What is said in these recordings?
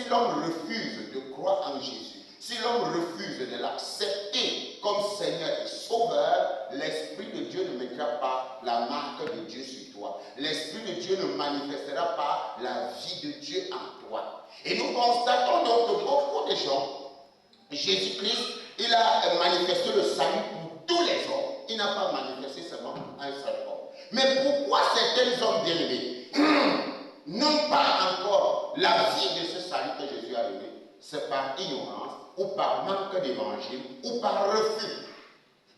l'homme refuse de croire en Jésus, si l'homme refuse de l'accepter comme Seigneur et Sauveur, l'Esprit de Dieu ne mettra pas la marque de Dieu sur toi. L'Esprit de Dieu ne manifestera pas la vie de Dieu en toi. Et nous constatons donc que beaucoup de gens, Jésus-Christ, il a manifesté le salut pour tous les hommes. Il n'a pas manifesté seulement un seul homme. Mais pourquoi certains hommes bien-aimés n'ont pas encore la vie de ce salut que Jésus a donné? C'est par ignorance, ou par manque d'évangile, ou par refus.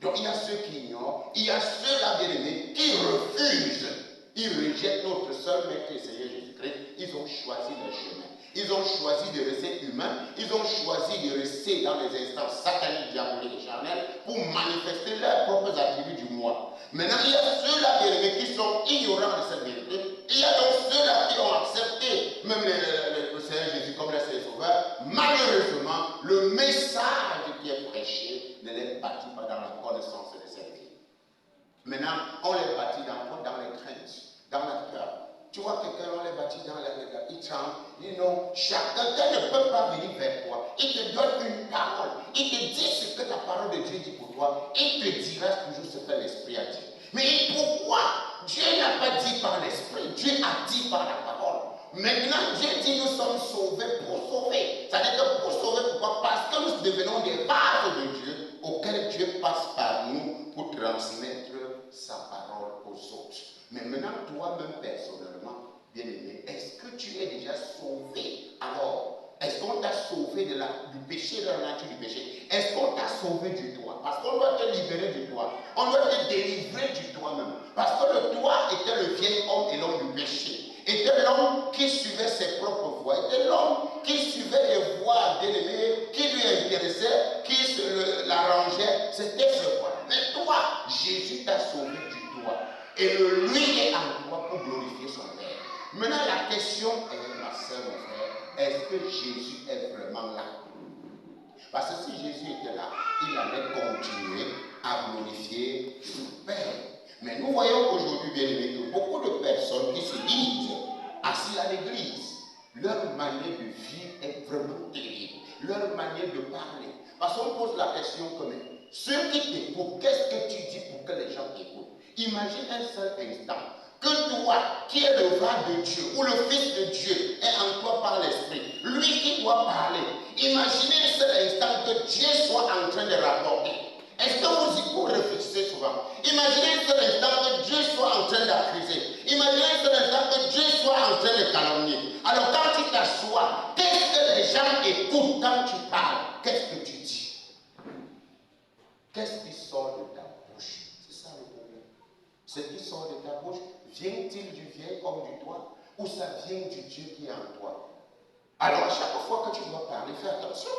Donc il y a ceux qui ignorent, il y a ceux-là bien-aimés qui refusent. Ils rejettent notre seul maître et Seigneur Jésus-Christ. Ils ont choisi leur chemin. Ils ont choisi de rester humains. Ils ont choisi de rester dans les instances sataniques, diaboliques et charnelles pour manifester leurs propres attributs du moi. Maintenant, il y a ceux-là bien-aimés qui sont ignorants de cette vérité. Il y a donc ceux-là qui ont accepté même le Seigneur Jésus comme leur Seigneur Sauveur. Malheureusement, le message qui est prêché ne les bâtit pas dans la connaissance de cette vie. Maintenant, on les bâtit dans quoi? Dans les craintes, dans la peur. Tu vois quelqu'un, on les bâtit dans la peur. Il tremble. Quelqu'un ne peut pas venir vers toi. Il te donne une parole. Il te dit ce que la parole de Dieu dit pour toi. Il te dira toujours ce que l'Esprit a dit. Mais pourquoi Dieu n'a pas dit par l'Esprit? Dieu a dit par la parole. Maintenant, Dieu dit nous sommes sauvés pour sauver. C'est-à-dire que pour sauver, pourquoi? Parce que nous devenons des vases de Dieu auxquels Dieu passe par nous pour transmettre sa parole aux autres. Mais maintenant, toi-même personnellement, bien-aimé, est-ce que tu es déjà sauvé? Alors, est-ce qu'on t'a sauvé du péché, de la nature du péché? Est-ce qu'on t'a sauvé du toi? Parce qu'on doit te libérer du toi. On doit te délivrer du toi-même. Parce que le toi était le vieil homme et l'homme du péché. Était l'homme qui suivait ses propres voies. Était l'homme qui suivait les voies bien-aimées, qui lui intéressaient, qui l'arrangeait. C'était ce voie. Mais toi, Jésus t'a sauvé du toi. Et lui est en toi pour glorifier son Père. Maintenant, la question est, ma soeur, mon frère, est-ce que Jésus est vraiment là? Parce que si Jésus était là, il allait continuer à glorifier son Père. Mais nous voyons aujourd'hui, bien aimé, que beaucoup de personnes qui se disent assis à l'église, leur manière de vivre est vraiment terrible. Leur manière de parler. Parce qu'on pose la question comme ceux qui t'écoutent, qu'est-ce que tu dis pour que les gens t'écoutent? Imagine un seul instant que toi, qui es le va de Dieu, ou le Fils de Dieu, est en toi par l'Esprit, lui qui doit parler. Imaginez un seul instant que Dieu soit en train de rapporter. Est-ce que vous réfléchissez souvent? Imaginez un seul instant que Dieu soit en train d'accuser. Imaginez un seul instant que Dieu soit en train de calomnier. Alors quand tu t'assois, qu'est-ce que les gens écoutent quand tu parles? Qu'est-ce que tu dis? Qu'est-ce qui sort de ta bouche? C'est ça le problème. Ce qui sort de ta bouche, vient-il du vieil homme du toi, ou ça vient du Dieu qui est en toi? Alors à chaque fois que tu dois parler, fais attention.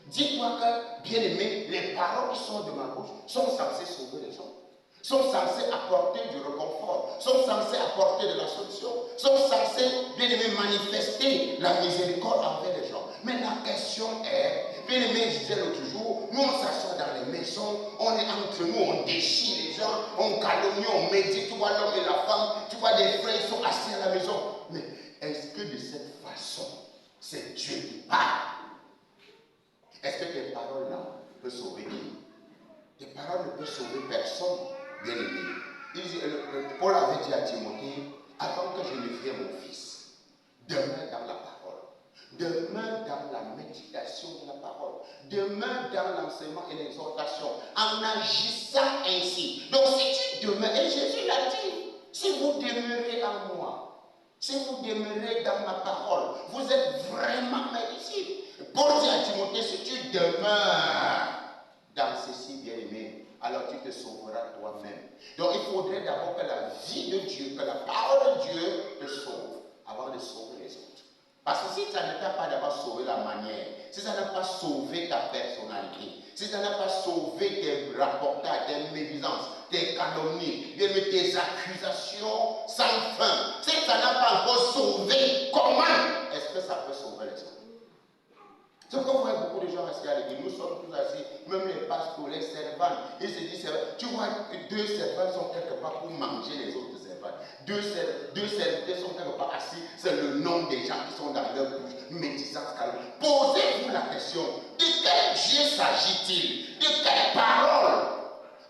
Dis-toi que, bien aimé, les paroles qui sortent de ma bouche sont censées sauver les gens, sont censées apporter du réconfort, sont censées apporter de la solution, sont censées, bien aimé, manifester la miséricorde envers les gens. Mais la question est, bien aimé, je disais l'autre jour, nous on s'assoit dans les maisons, on est entre nous, on déchire les gens, on calomnie, on médite, tu vois l'homme et la femme, tu vois des frères qui sont assis à la maison. Mais est-ce que de cette façon, c'est Dieu qui parle? Est-ce que tes paroles là peuvent sauver qui? Tes paroles ne peuvent sauver personne, bien aimé. Paul avait dit à Timothée, avant que je ne vienne mon fils, demeure dans la parole, demeure dans la méditation de la parole, demeure dans l'enseignement et l'exhortation, en agissant ainsi. Donc si tu demeures, et Jésus l'a dit, si vous demeurez en moi, si vous demeurez dans ma parole, vous êtes vraiment mes disciples. Paul dit à Timothée, si tu demeures dans ceci, bien-aimé, alors tu te sauveras toi-même. Donc il faudrait d'abord que la vie de Dieu, que la parole de Dieu te sauve, avant de sauver les autres. Parce que si ça ne t'a pas d'abord sauvé la manière, si ça n'a pas sauvé ta personnalité, si ça n'a pas sauvé tes rapportages, tes médisances, tes calomnies, tes accusations sans fin, si ça n'a pas encore sauvé, comment est-ce que ça peut sauver les autres? C'est pourquoi vous voyez beaucoup de gens assis à l'église, nous sommes tous assis, même les pasteurs, les servants, ils se disent, tu vois, deux servants sont quelque part pour manger les autres servants. pas. Deux serviteurs sont quelque part assis, c'est le nom des gens qui sont dans leur bouche, médisance, calme. Posez-vous la question, de quel Dieu s'agit-il? De quelle parole?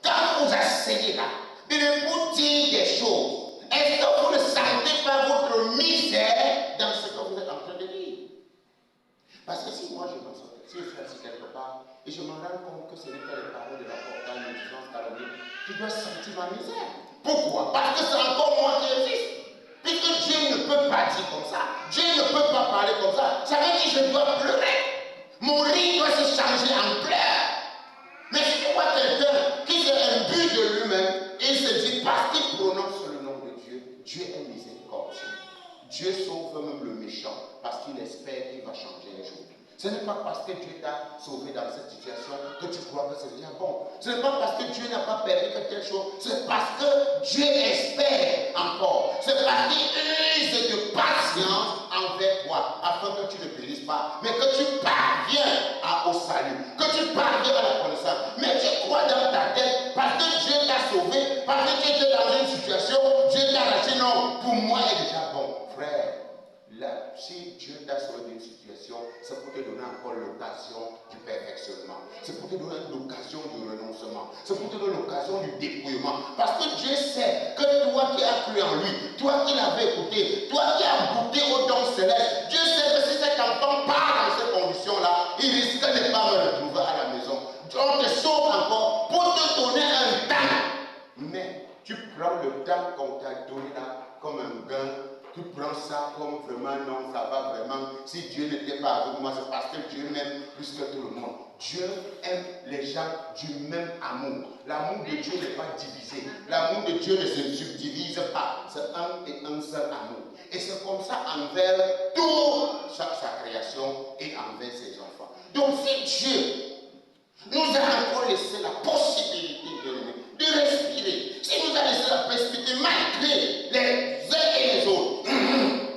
Quand vous asseyez là, il vous dit des choses. Est-ce que vous ne sentez pas votre misère dans ce que vous êtes en train de dire? Parce que si moi je m'en sors, si je suis assis quelque part et je me rends compte que ce n'est pas les paroles de la portail, médisance, calomnie, tu dois sentir ma misère. Pourquoi? Parce que c'est encore moi qui existe. Puisque Dieu ne peut pas dire comme ça, Dieu ne peut pas parler comme ça, ça veut dire que je dois pleurer. Mon rire doit se changer en pleurs. Mais si tu vois quelqu'un qui a un but de lui-même et il se dit parce qu'il prononce le nom de Dieu, Dieu est miséricordieux. Dieu sauve même le méchant parce qu'il espère qu'il va changer les choses. Ce n'est pas parce que Dieu t'a sauvé dans cette situation que tu crois que c'est déjà bon. Ce n'est pas parce que Dieu n'a pas permis que telle chose, c'est parce que Dieu espère encore. C'est parce qu'il use de patience envers toi, afin que tu ne périsses pas, mais que tu parviens au salut, que tu parviens à la connaissance. Mais tu crois dans ta tête, parce que Dieu t'a sauvé, parce que tu étais dans une situation, Dieu t'a racheté, non, pour moi est déjà bon. Frère, là, si Dieu t'a sauvé d'une situation, c'est pour te donner encore l'occasion du perfectionnement. C'est pour te donner l'occasion du renoncement. C'est pour te donner l'occasion du dépouillement. Parce que Dieu sait que toi qui as cru en lui, toi qui l'avais écouté, toi qui as goûté au don céleste, Dieu sait que si cet enfant part dans ces conditions-là, il risque de ne pas me retrouver à la maison. On te sauve encore pour te donner un temps. Mais tu prends le temps qu'on t'a donné là comme un gain. Tu prends ça comme vraiment, non, ça va vraiment. Si Dieu n'était pas avec moi, c'est parce que Dieu m'aime plus que tout le monde. Dieu aime les gens du même amour. L'amour de Dieu n'est pas divisé. L'amour de Dieu ne se subdivise pas. C'est un et un seul amour. Et c'est comme ça envers toute sa création et envers ses enfants. Donc si Dieu nous a encore laissé la possibilité de respirer, s'il nous a laissé la possibilité, malgré les uns et les autres,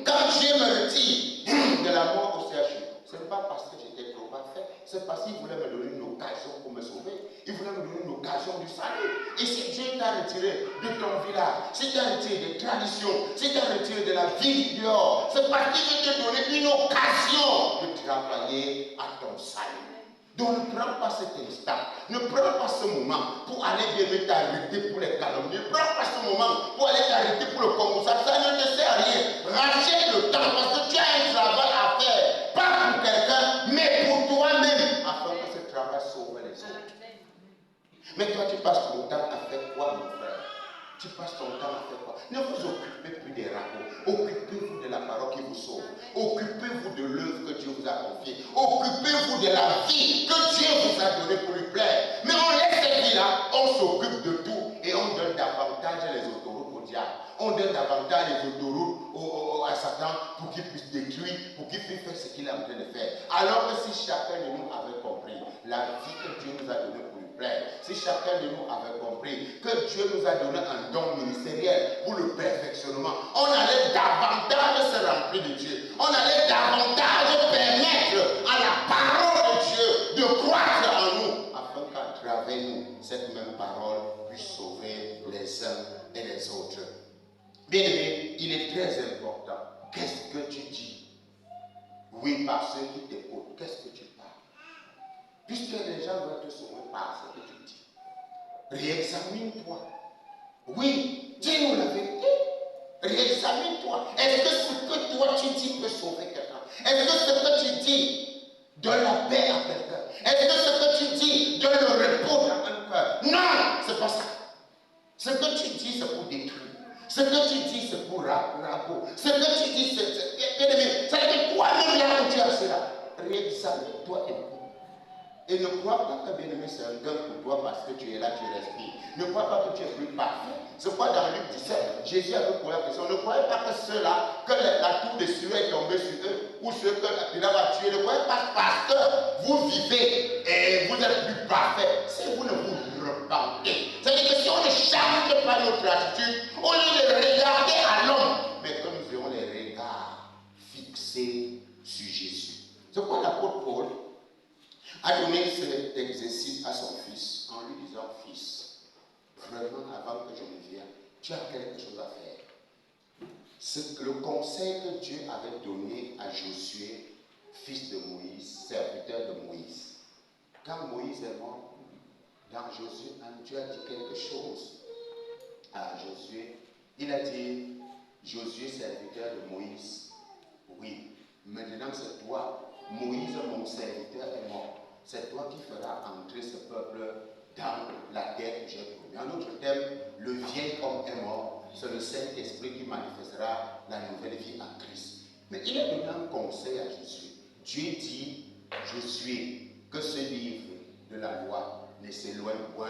quand Dieu me retire de la mort au CHU, ce n'est pas parce que j'étais trop parfait, c'est parce qu'il voulait me donner une occasion pour me sauver, il voulait me donner une occasion du salut. Et si Dieu t'a retiré de ton village, si tu as retiré des traditions, si tu as retiré de la vie dehors, c'est parce qu'il veut te donner une occasion de travailler à ton salut. Donc ne prends pas cet instant, ne prends pas ce moment pour aller bien t'arrêter pour les calomnies, ne prends pas ce moment pour aller t'arrêter pour le Congo, ça ne te sert à rien. Rachète le temps parce que tu as un travail à faire, pas pour quelqu'un, mais pour toi-même, afin que ce travail sauve les autres. Mais toi tu passes ton temps à faire quoi, mon frère? Tu passes ton temps à faire quoi? Ne vous occupez plus des rapports. Occupez-vous de la parole qui vous sauve. Occupez-vous de l'œuvre que Dieu vous a confiée. Occupez-vous de la vie que Dieu vous a donnée pour lui plaire. Mais on laisse cette vie-là, on s'occupe de tout et on donne davantage les autoroutes au diable. On donne davantage les autoroutes à Satan pour qu'il puisse détruire, pour qu'il puisse faire ce qu'il est en train de faire. Alors que si chacun de nous avait compris la vie que Dieu nous a donnée pour lui plaire, si chacun de nous avait compris que Dieu nous a donné un don ministériel pour le perfectionnement, on allait davantage se remplir de Dieu. On allait davantage permettre à la parole de Dieu de croître en nous, afin qu'à travers nous, cette même parole puisse sauver les uns et les autres. Bien aimé, il est très important. Qu'est-ce que tu dis? Oui, par ceux qui t'écoutent, qu'est-ce que tu parles? Puisque les gens doivent te sauver par ce que tu dis. Réexamine-toi. Oui, dis-nous la vérité. Réexamine-toi. Est-ce que ce que toi tu dis peut sauver quelqu'un? Est-ce que ce que tu dis donne la paix à quelqu'un? Est-ce que ce que tu dis donne le repos dans un cœur? Non, c'est pas ça. Ce que tu dis, c'est pour détruire. Ce que tu dis, c'est pour rabot. Ce que tu dis, c'est que toi-même là où tu as cela. Réexamine-toi et ne crois pas que bien-aimé c'est un gain pour toi parce que tu es là, tu respires. Ne crois pas que tu es plus parfait. C'est quoi dans Luc 17, Jésus avait posé la question. Ne croyez pas que ceux-là, que la tour de Sion est tombée sur eux, ou ceux que Pilate a tué. Ne croyez pas parce que vous vivez et vous êtes plus parfait. Si vous ne vous repentez. C'est-à-dire que si on ne change pas notre attitude, au lieu de regarder à l'homme, mais que nous aurons les regards fixés sur Jésus. C'est quoi l'apôtre Paul a donné cet exercice à son fils en lui disant: fils, vraiment avant que je ne vienne, tu as quelque chose à faire. le conseil que Dieu avait donné à Josué, fils de Moïse, serviteur de Moïse. Quand Moïse est mort, dans Josué 1, Dieu a dit quelque chose à Josué. Il a dit, Josué, serviteur de Moïse, oui, maintenant c'est toi, Moïse, mon serviteur, est mort. C'est toi qui feras entrer ce peuple dans la terre que j'ai promis. En d'autres termes, le vieil homme est mort. C'est le Saint-Esprit qui manifestera la nouvelle vie en Christ. Mais il a donné un conseil à Josué. Dieu dit, Josué, que ce livre de la loi ne s'éloigne point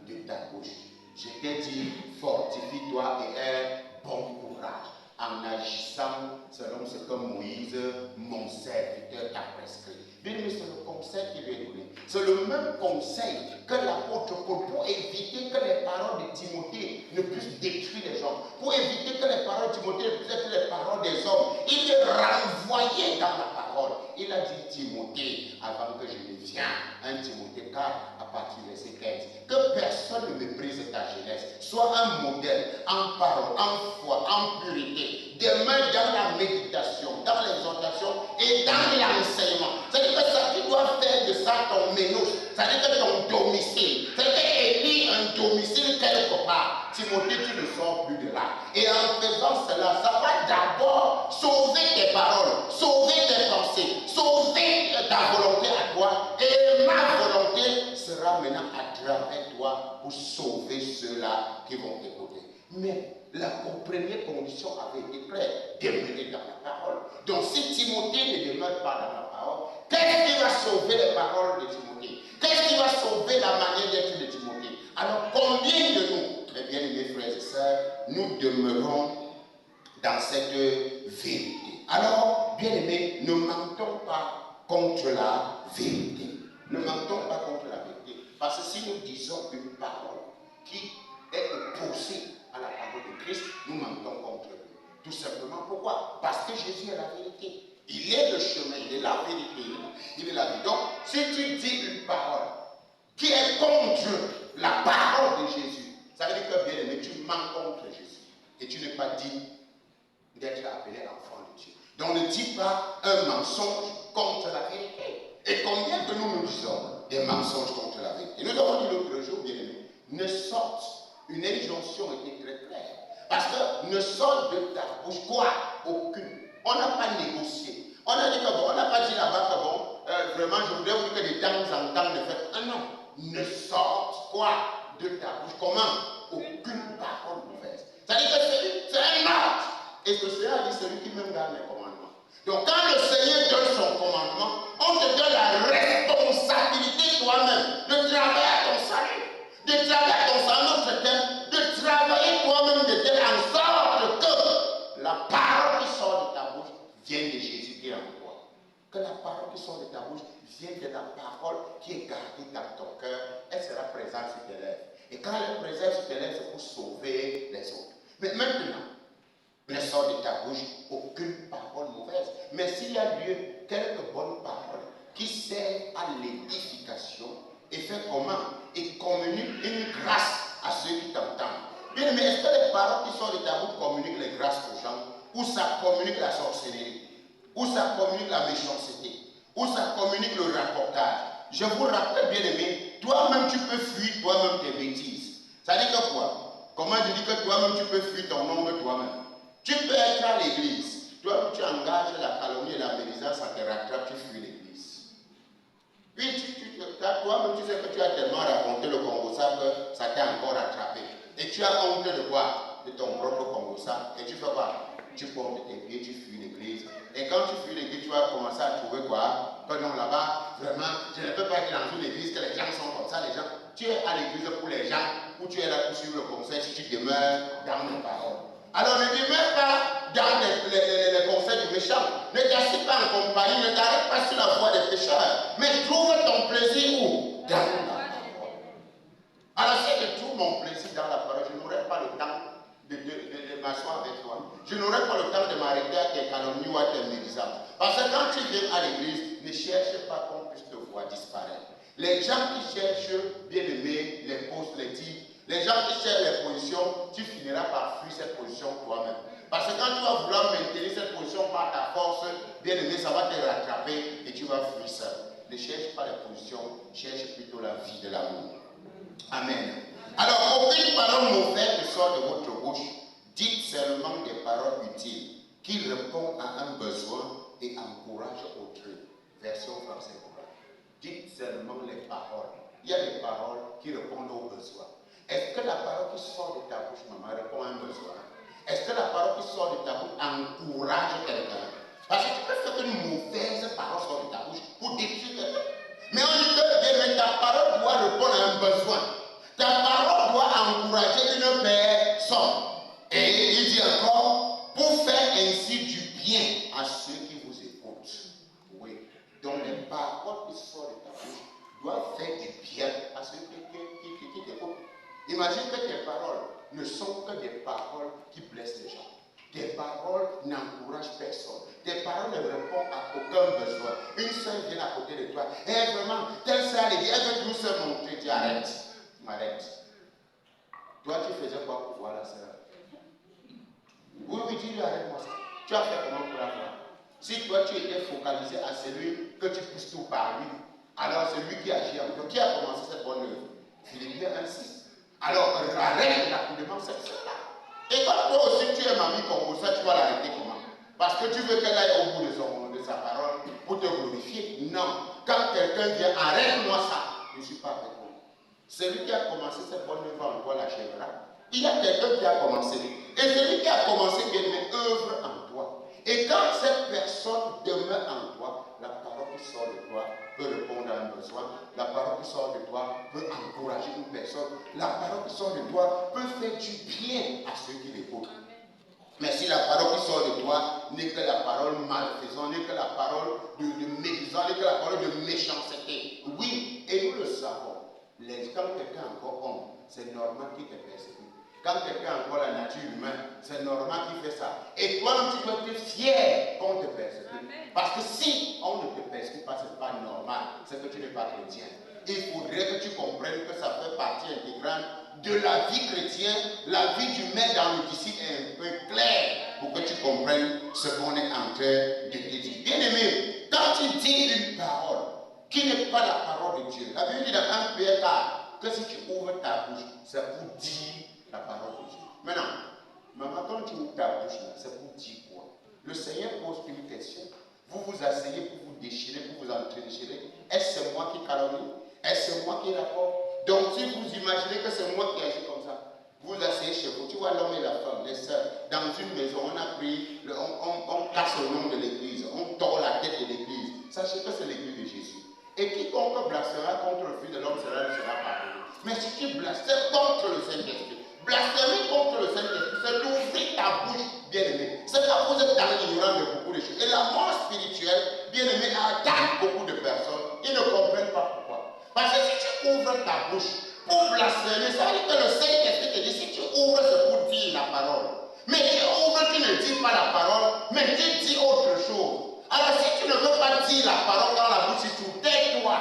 de ta bouche. Je t'ai dit, fortifie-toi et aie bon courage en agissant selon ce que Moïse, mon serviteur, t'a prescrit. Bien, mais c'est le conseil qu'il lui a donné. C'est le même conseil que l'apôtre Paul, pour éviter que les paroles de Timothée ne puissent détruire les gens, pour éviter que les paroles de Timothée ne puissent être les paroles des hommes. Il est renvoyé dans la parole. Il a dit Timothée, avant que je ne vienne, 1 Timothée 4, à partir du verset 15, que personne ne méprise ta jeunesse. Sois un modèle en parole, en foi, en purité, demeure dans la méditation, dans l'exhortation et dans l'enseignement. C'est-à-dire que ça, tu dois faire de ça ton ménage, c'est-à-dire que ton domicile. C'est-à-dire qu'élire un domicile quelque part. Timothée, tu ne sors plus de là. Et en faisant cela, ça va d'abord sauver tes paroles, sauver tes pensées, sauver ta volonté à toi. Et ma volonté sera maintenant à travers toi pour sauver ceux-là qui vont t'écouter. Mais la première condition avait été claire, demeurer dans la parole. Donc si Timothée ne demeure pas dans la parole, qu'est-ce qui va sauver les paroles de Timothée? Qu'est-ce qui va sauver la manière d'être de Timothée? Alors combien de nous, mes bien-aimés frères et sœurs, nous demeurons dans cette vérité? Alors, bien-aimés, ne mentons pas contre la vérité. Ne mentons pas contre la vérité. Parce que si nous disons une parole qui est opposée à la parole de Christ, nous mentons contre lui. Tout simplement pourquoi? Parce que Jésus est la vérité. Il est le chemin, il est la vérité, il est la vie. Donc, si tu dis une parole qui est contre la parole de Jésus, ça veut dire que bien aimé, tu mens contre Jésus. Et tu n'es pas digne d'être appelé enfant de Dieu. Donc ne dis pas un mensonge contre la vérité. Et combien que nous disons des mensonges contre la vérité? Nous avons dit l'autre jour, bien aimé, ne sorte. Une injonction était très claire. Parce que ne sort de ta bouche quoi? Aucune. On n'a pas négocié. On a dit que bon, on n'a pas dit là-bas que bon, vraiment, je voudrais vous dire que de temps en temps, ne faites. Ah non. Ne sorte quoi de ta bouche? Comment? Aucune parole mauvaise. C'est-à-dire que c'est un ordre. Et ce Seigneur dit celui qui même garde les commandements. Donc quand le Seigneur donne son commandement, on te donne la responsabilité toi-même de travailler à ton salut. De travailler à ton salut, notre thème, de travailler toi-même de telle en sorte que la parole qui sort de ta bouche vienne de Jésus qui est en toi. Que la parole qui sort de ta bouche vienne de la parole qui est gardée dans ton cœur. Elle sera présente sur tes lèvres. Et quand elle est présente sur tes lèvres, c'est pour sauver les autres. Mais maintenant, ne sort de ta bouche aucune parole mauvaise. Mais s'il y a lieu, quelques bonnes paroles qui servent à l'édification et fait comment? Et communique une grâce à ceux qui t'entendent. Bien, mais est-ce que les paroles qui sortent de ta bouche communiquent les grâces aux gens? Ou ça communique la sorcellerie? Ou ça communique la méchanceté? Ou ça communique le rapportage? Je vous rappelle, bien aimé, toi-même tu peux fuir toi-même tes bêtises. Ça dit que quoi? Comment je dis que toi-même tu peux fuir ton nombre toi-même? Tu peux être à l'église. Toi, tu engages la calomnie et la médisance, ça te rattrape, tu fuis l'église. Puis toi-même, tu sais que tu as tellement raconté le Congo-ça que ça t'a encore rattrapé. Et tu as honte de quoi? De ton propre Congo-ça. Et tu fais quoi? Tu portes tes pieds, tu fuis l'église. Et quand tu fuis l'église, tu vas commencer à trouver quoi? Que non, là-bas, vraiment, je ne peux pas être dans une église que les gens sont comme ça. Les gens, tu es à l'église pour les gens, ou tu es là pour suivre le conseil si tu demeures dans mes paroles. Alors ne demeure pas dans les conseils du méchant. Ne t'assieds pas en compagnie, ne t'arrête pas sur la voie des pécheurs. Mais trouve ton plaisir où? Dans la parole. Alors si je trouve mon plaisir dans la parole, je n'aurai pas le temps de m'asseoir avec toi. Je n'aurai pas le temps de m'arrêter à tes calomnies ou à tes médisances. Parce que quand tu viens à l'église, ne cherche pas qu'on puisse te voir disparaître. Les gens qui cherchent, bien aimés, les postes, les titres, les gens qui cherchent les positions, tu finiras par fuir cette position toi-même. Parce que quand tu vas vouloir maintenir cette position par ta force, bien aimé, ça va te rattraper et tu vas fuir seul. Ne cherche pas les positions, cherche plutôt la vie de l'amour. Amen. Alors, aucune parole mauvaise ne sort de votre bouche. Dites seulement des paroles utiles qui répondent à un besoin et encouragent autrui. Version française. Dites seulement les paroles. Il y a des paroles qui répondent aux besoins. Est-ce que la parole qui sort de ta bouche, maman, répond à un besoin? Est-ce que la parole qui sort de ta bouche encourage quelqu'un? Parce que tu peux faire qu'une mauvaise parole sort de ta bouche pour détruire quelqu'un. Mais on dit que ta parole doit répondre à un besoin. Ta parole doit encourager une personne. Et il dit encore, pour faire ainsi du bien à ceux qui vous écoutent. Oui. Donc les paroles qui sortent de ta bouche doivent faire du bien à ceux qui t'écoutent. Imagine que tes paroles ne sont que des paroles qui blessent les gens. Tes paroles n'encouragent personne. Tes paroles ne répondent à aucun besoin. Une sœur vient à côté de toi. Et vraiment, telle sœur, elle veut tout se montrer. Tu arrêtes. Arrête. Toi, tu faisais quoi pour voir la sœur? Oui, tu lui arrête-moi ça. Tu as fait comment pour la voir? Si toi, tu étais focalisé à celui que tu pousses tout par lui, alors c'est lui qui agit en toi. Qui a commencé cette bonne œuvre? Philippiens 1:6. Alors, arrête rapidement cette sœur-là. Et quand toi aussi tu es mamie comme ça, tu vas l'arrêter comment? Parce que tu veux qu'elle aille au bout de sa parole pour te glorifier? Non. Quand quelqu'un vient, arrête-moi ça. Je ne suis pas avec toi. Celui qui a commencé cette bonne œuvre en toi l'achèvera. Il y a quelqu'un qui a commencé. Et celui qui a commencé bien œuvre en toi. Et quand cette personne demeure en toi, la parole qui sort de toi peut répondre à un besoin. La parole qui sort de toi peut encourager une personne. La parole qui sort de toi peut faire du bien à ceux qui l'écoutent. Mais si la parole qui sort de toi n'est que la parole malfaisante, n'est que la parole de médisance, n'est que la parole de méchanceté. Oui, et nous le savons. Quand quelqu'un est encore homme, c'est normal qu'il te persécute. Quand quelqu'un a encore la nature humaine, c'est normal qu'il fait ça. Et toi, tu dois être fier qu'on te persécute. Parce que si on ne te persécute pas, ce n'est pas normal. C'est que tu n'es pas chrétien. Il faudrait que tu comprennes que ça fait partie intégrante de la vie chrétienne. La vie du maître dans le disciple est un peu claire pour que tu comprennes ce qu'on est en train de te dire. Bien aimé, quand tu dis une parole qui n'est pas la parole de Dieu, la Bible dit dans 1 Pierre 4 que si tu ouvres ta bouche, c'est pour dire la parole de Dieu. Maintenant, maman, quand tu ouvres ta bouche, c'est pour dire quoi? Le Seigneur pose une question. Vous vous asseyez pour vous déchirer, pour vous entre-déchirer. Est-ce que c'est moi qui calomnie? Est-ce que c'est moi qui rapporte? Donc, si vous imaginez que c'est moi qui agis comme ça, vous asseyez chez vous. Tu vois l'homme et la femme, les sœurs, dans une maison, on a pris, on casse le nom de l'église, on tord la tête de l'église. Sachez que c'est l'église de Jésus. Et quiconque blasphémera contre le Fils de l'homme, cela ne sera pardonné. Mais si tu blasphèmes contre le Saint-Esprit, blasphémer contre le Saint-Esprit, c'est d'ouvrir ta bouche, bien-aimé. C'est que vous êtes dans l'ignorance de beaucoup de choses. Et la mort spirituelle, bien-aimé, attaque beaucoup de personnes. Ils ne comprennent pas pourquoi. Parce que si tu ouvres ta bouche pour blasphémer, ça veut dire que le Saint-Esprit te dit, si tu ouvres, c'est pour dire la parole. Mais tu ouvres, tu ne dis pas la parole, mais tu dis autre chose. Alors si tu ne veux pas dire la parole dans la bouche, tu tais-toi.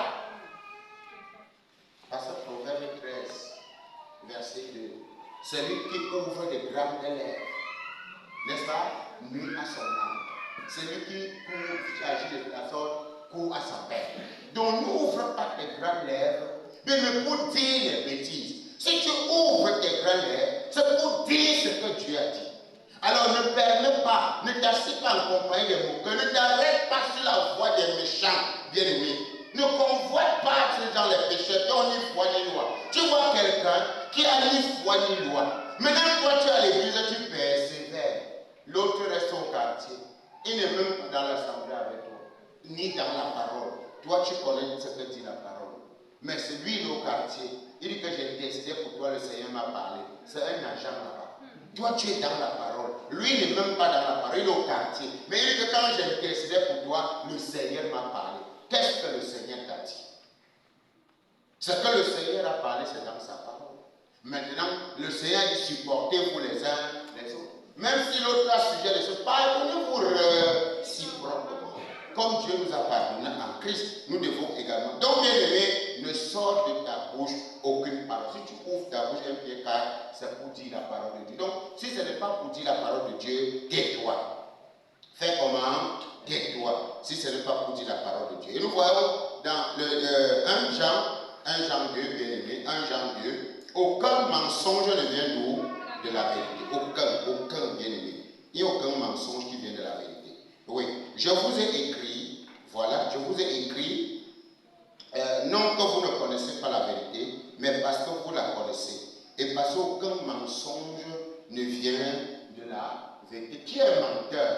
Parce que Proverbe 13, verset 2. Celui qui ouvre des grandes lèvres, n'est-ce pas, nuit à son âme. Celui qui agit de la sorte, court à sa paix. Donc n'ouvre pas tes grandes lèvres, mais pour dire les bêtises. Si tu ouvres tes grandes lèvres, c'est pour dire ce que Dieu a dit. Alors ne permets pas, ne t'assieds pas en compagnie des moqueurs, ne t'arrête pas sur la voie des méchants, bien-aimés. Ne convoite pas ces gens les pécheurs qui ont ni foi ni loi. Tu vois quelqu'un qui a ni foi ni loi. Maintenant, toi, tu es à l'église, tu persévères. L'autre reste au quartier. Il n'est même pas dans l'assemblée avec toi, ni dans la parole. Toi, tu connais ce que dit la parole. Mais celui il est au quartier. Il dit que j'ai décidé pour toi, le Seigneur m'a parlé. C'est un agent là-bas. Toi, tu es dans la parole. Lui, il n'est même pas dans la parole, il est au quartier. Mais il dit que quand j'ai décidé pour toi, le Seigneur m'a parlé. Qu'est-ce que le Seigneur t'a dit? Ce que le Seigneur a parlé, c'est dans sa parole. Maintenant, le Seigneur dit supportez-vous les uns les autres. Même si l'autre a sujet de ce, pardonnez-vous réciproquement. comme Dieu nous a pardonné en Christ, nous devons également. Donc, bien aimé, ne sort de ta bouche aucune parole. Si tu ouvres ta bouche, 1 Pierre 4, c'est pour dire la parole de Dieu. Donc, si ce n'est pas pour dire la parole de Dieu, tais-toi. Fais comment? Tais-toi. Si ce n'est pas pour dire la parole de Dieu. Et nous voyons dans le 1 Jean 2, bien aimé, 1 Jean 2, aucun mensonge ne vient d'où? De la vérité. Aucun, bien aimé. Il n'y a aucun mensonge qui vient de la vérité. Oui, je vous ai écrit, voilà, je vous ai écrit, non que vous ne connaissez pas la vérité, mais parce que vous la connaissez. Et parce qu'aucun mensonge ne vient de la vérité. Qui est menteur?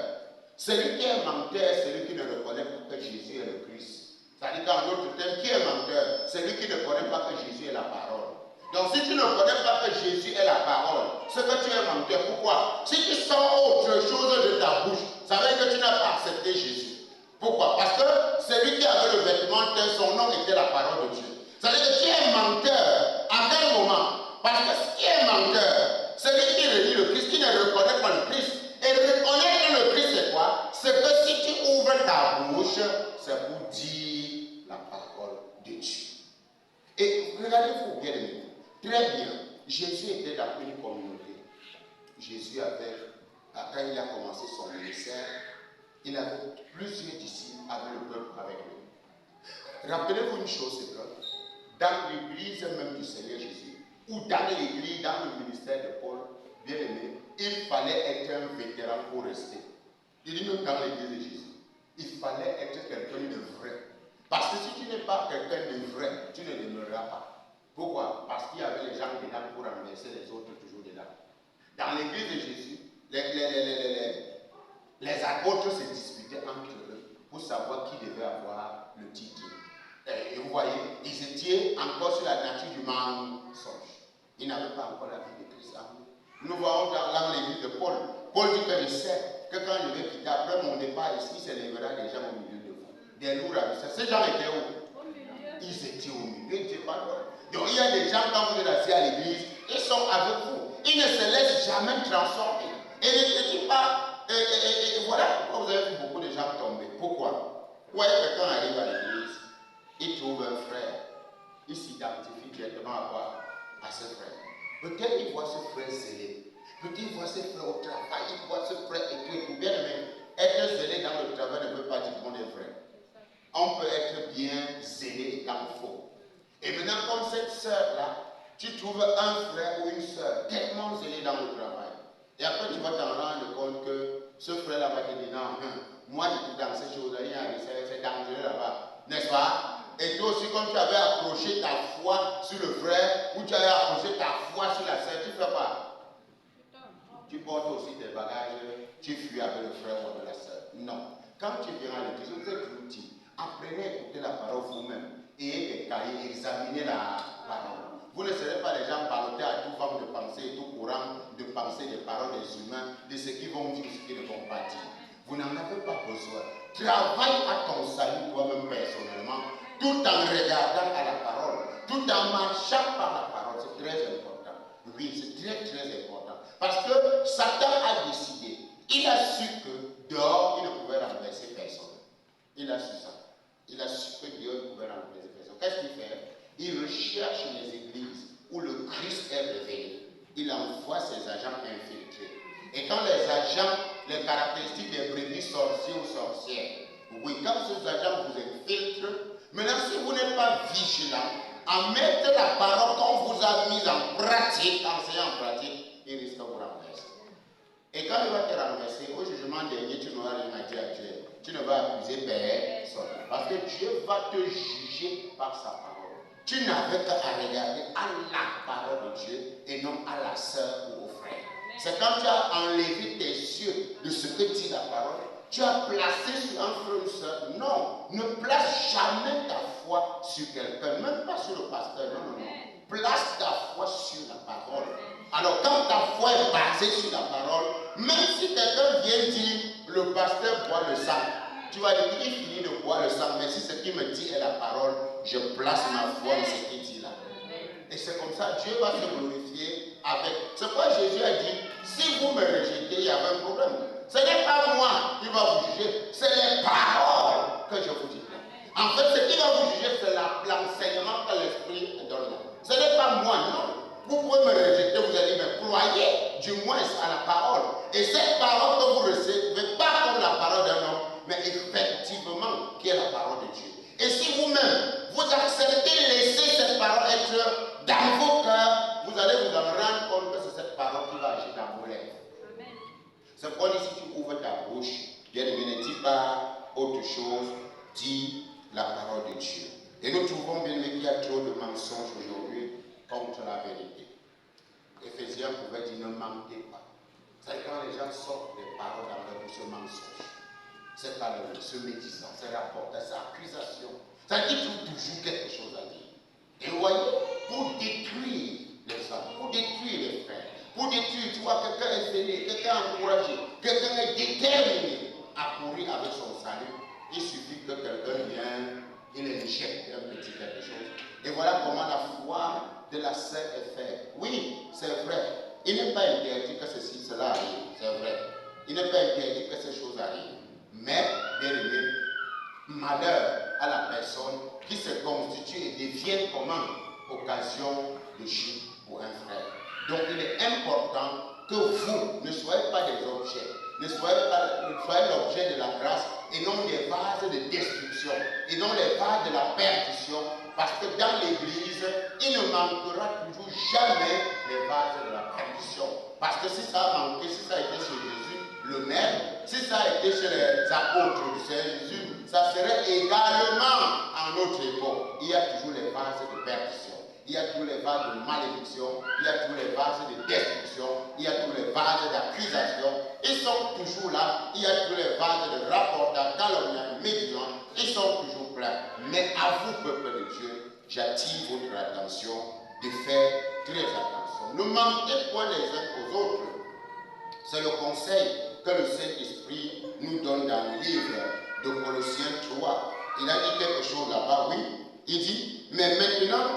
Celui qui est menteur, celui qui ne reconnaît pas que Jésus est le Christ. C'est-à-dire qu'en d'autres termes, qui est menteur? Celui qui ne connaît pas que Jésus est la parole. Donc si tu ne connais pas que Jésus est la parole, c'est que tu es menteur. Pourquoi? Si tu sors autre chose de ta bouche, ça veut dire que tu n'as pas accepté Jésus. Pourquoi? Parce que celui qui avait le vêtement, son nom était la parole de Dieu. Ça veut dire que tu es menteur. À quel moment? Parce que ce qui est menteur, celui qui renie le Christ, qui ne reconnaît pas le Christ. Et reconnaître le Christ, c'est quoi? C'est que si tu ouvres ta bouche, c'est pour dire la parole de Dieu. Et regardez-vous bien, très bien, Jésus était dans une communauté. Jésus avait, quand il a commencé son ministère, il avait plusieurs disciples avec le peuple avec lui. Rappelez-vous une chose, c'est que dans l'église même du Seigneur Jésus, ou dans l'église, dans le ministère de Paul, bien aimé, il fallait être un vétéran pour rester. Il dit même dans l'église de Jésus, il fallait être quelqu'un de vrai. Parce que si tu n'es pas quelqu'un de vrai, tu ne demeureras pas. Pourquoi? Parce qu'il y avait les gens dedans pour renverser les autres toujours dedans. Dans l'église de Jésus, les apôtres se disputaient entre eux pour savoir qui devait avoir le titre. Et vous voyez, ils étaient encore sur la nature du mensonge. Ils n'avaient pas encore la vie de Christ en eux. Nous voyons dans l'église de Paul. Paul dit que je sais que quand je vais quitter, après mon départ ici, se lèvera des gens au milieu de vous. Des loups ravisseurs. Ces gens étaient où? Ils étaient au milieu, ils n'étaient pas loin. Donc il y a des gens, quand vous êtes assis à l'église, ils sont avec vous. Ils ne se laissent jamais transformer. Et ne dit pas, voilà pourquoi vous avez vu beaucoup de gens tomber. Pourquoi? Vous voyez, quelqu'un arrive à l'église, il trouve un frère, il s'identifie directement à quoi? À ce frère. Peut-être il voit ce frère zélé. Peut-être il voit ce frère au travail, il voit ce frère et tout. Bien aimé, être zélé dans le travail ne veut pas dire qu'on est vrai. On peut être bien zélé étant faux. Et maintenant, comme cette sœur-là, tu trouves un frère ou une sœur tellement zélé dans le travail. Et après, tu vas t'en rendre compte que ce frère-là va te dire, non, moi, j'étais dans ces choses-là, c'est dangereux là-bas. N'est-ce pas? Et toi aussi, comme tu avais accroché ta foi sur le frère, ou tu avais accroché ta foi sur la sœur, tu fais quoi? Tu portes aussi tes bagages, tu fuis avec le frère ou avec la sœur. Non. Quand tu viens à l'église, vous êtes outils. Apprenez à écouter la parole vous-même et examinez la parole. Vous ne serez pas les gens ballottés à tout vent de pensée et tout courant de pensée des paroles des humains, de ce qu'ils vont dire, ce qu'ils ne vont pas dire. Vous n'en avez pas besoin. Travaille à ton salut toi-même personnellement, tout en regardant à la parole, tout en marchant par la parole. C'est très important. Oui, c'est très très important. Parce que Satan a décidé, il a su que dehors, il ne pouvait renverser personne. Il a su ça. Il a su que Dieu pouvait renverser personne. Qu'est-ce qu'il fait? Il recherche les églises où le Christ est révélé. Il envoie ses agents infiltrés. Et quand les agents, les caractéristiques des brebis sorciers ou sorcières, oui, quand ces agents vous infiltrent, maintenant si vous n'êtes pas vigilant, à mettre la parole qu'on vous a mise en pratique, enseigner en pratique, il risque de vous renverser. Et quand il va te renverser, au jugement dernier, tu n'auras rien à dire à Dieu. Tu ne vas accuser personne. Parce que Dieu va te juger par sa parole. Tu n'avais qu'à regarder à la parole de Dieu et non à la sœur ou au frère. C'est quand tu as enlevé tes yeux de ce que dit la parole, tu as placé sur un frère ou une sœur. Non, ne place jamais ta foi sur quelqu'un, même pas sur le pasteur. Non. Place ta foi sur la parole. Alors quand ta foi est basée sur la parole, même si quelqu'un vient dire le pasteur boit le sang, tu vas dire il finit de boire le sang, mais si ce qu'il me dit est la parole, je place ma foi dans ce qu'il dit là. Et c'est comme ça, Dieu va se glorifier avec. C'est pourquoi Jésus a dit, si vous me rejetez, il y avait un problème. Ce n'est pas moi qui va vous juger, c'est les paroles que je vous dis. En fait, ce qui va vous juger, c'est l'enseignement que l'Esprit donne. Ce n'est pas moi, non. Vous pouvez me rejeter, vous allez me croyez du moins à la parole. Et cette parole que vous recevez, pas comme la parole d'un homme, mais effectivement qui est la parole de Dieu. Et si vous-même, vous acceptez de laisser cette parole être dans vos cœurs, vous allez vous en rendre compte que c'est cette parole qui va agir dans vos lèvres. C'est pourquoi si tu ouvres ta bouche, bien ne dis pas autre chose, dis la parole de Dieu. Et nous trouvons bien qu'il y a trop de mensonges aujourd'hui contre la vérité. Éphésiens pouvait dire ne mentez pas. C'est quand les gens sortent des paroles dans leur bouche, ce mensonge. C'est calomnie, ce médisant, c'est rapporté, c'est accusation. Ça dit toujours quelque chose à dire. Et vous voyez, pour détruire les hommes, pour détruire les frères, pour détruire, tu vois, quelqu'un est fêlé, quelqu'un est encouragé, quelqu'un est déterminé à courir avec son salut. Il suffit que quelqu'un vienne, il éjecte un petit quelque chose. Et voilà comment la foi de la sœur est faite. Oui, c'est vrai. Il n'est pas interdit que ceci, cela arrive. C'est vrai. Il n'est pas interdit que ces choses arrivent. Mais, bien aimé, malheur à la personne qui se constitue et devient comme une occasion de chute pour un frère. Donc il est important que vous ne soyez pas des objets, ne soyez l'objet de la grâce et non des vases de destruction, et non les vases de la perdition, parce que dans l'église, il ne manquera toujours jamais les vases de la perdition. Parce que si ça a manqué, si ça a été chez Jésus, le même, si ça a été chez les apôtres du Seigneur Jésus, ça serait également à notre époque. Il y a toujours les vases de perdition, il y a toujours les vases de malédiction, il y a toujours les vases de destruction, il y a tous les vases d'accusation. Ils sont toujours là, il y a tous les vases de rapportage, calomnies, médisants, ils sont toujours pleins. Mais à vous, peuple de Dieu, j'attire votre attention de faire très attention. Ne mentez point les uns aux autres. C'est le conseil que le Saint-Esprit nous donne dans le livre de Colossiens 3. Il a dit quelque chose là-bas, oui. Il dit, mais maintenant,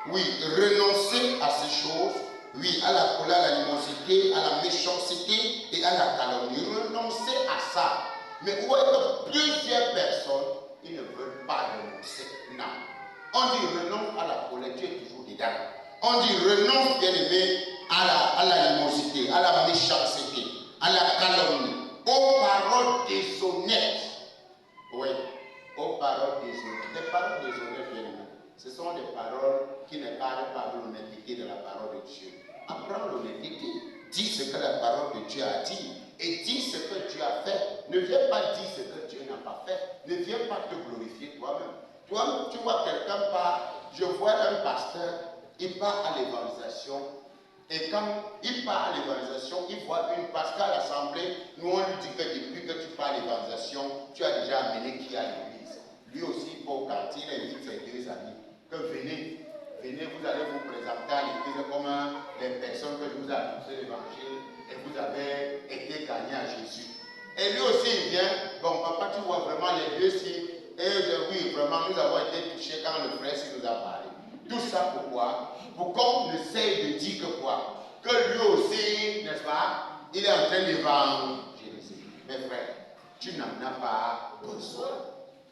oui, renoncez à ces choses, oui, à la colère, à l'animosité, à la méchanceté et à la calomnie. Renoncez à ça. Mais vous voyez que plusieurs personnes, ils ne veulent pas renoncer. Non. On dit renonce à la colère, tu es toujours dedans. On dit renonce, bien aimé, à l'animosité, à la méchanceté, à la calomnie, aux paroles déshonnêtes. Oui, aux paroles déshonnêtes. Les paroles déshonnêtes, bien aimé, ce sont des paroles qui ne parlent pas de l'honnêteté de la parole de Dieu. Apprends l'honnêteté. Dis ce que la parole de Dieu a dit et dis ce que Dieu a fait. Ne viens pas dire ce que Dieu n'a pas fait. Ne viens pas te glorifier toi-même. Toi, tu vois quelqu'un part, je vois un pasteur, il part à l'évangélisation. Et quand il part à l'évangélisation, il voit une, parce qu'à l'assemblée, nous on lui dit que depuis que tu pars à l'évangélisation, tu as déjà amené qui à l'église. Lui aussi, pour quand il invite ses deux amis, que venez, vous allez vous présenter à l'église comme les personnes que je vous ai annoncé l'évangile et vous avez été gagnés à Jésus. Et lui aussi, il vient, bon papa, tu vois vraiment les deux signes. Et oui, vraiment, nous avons été touchés quand le frère nous a parlé. Tout ça pourquoi? Pour qu'on essaye de dire que quoi? Que lui aussi, n'est-ce pas? Il est en train d'évangéliser. Mes frères, tu n'en as pas besoin.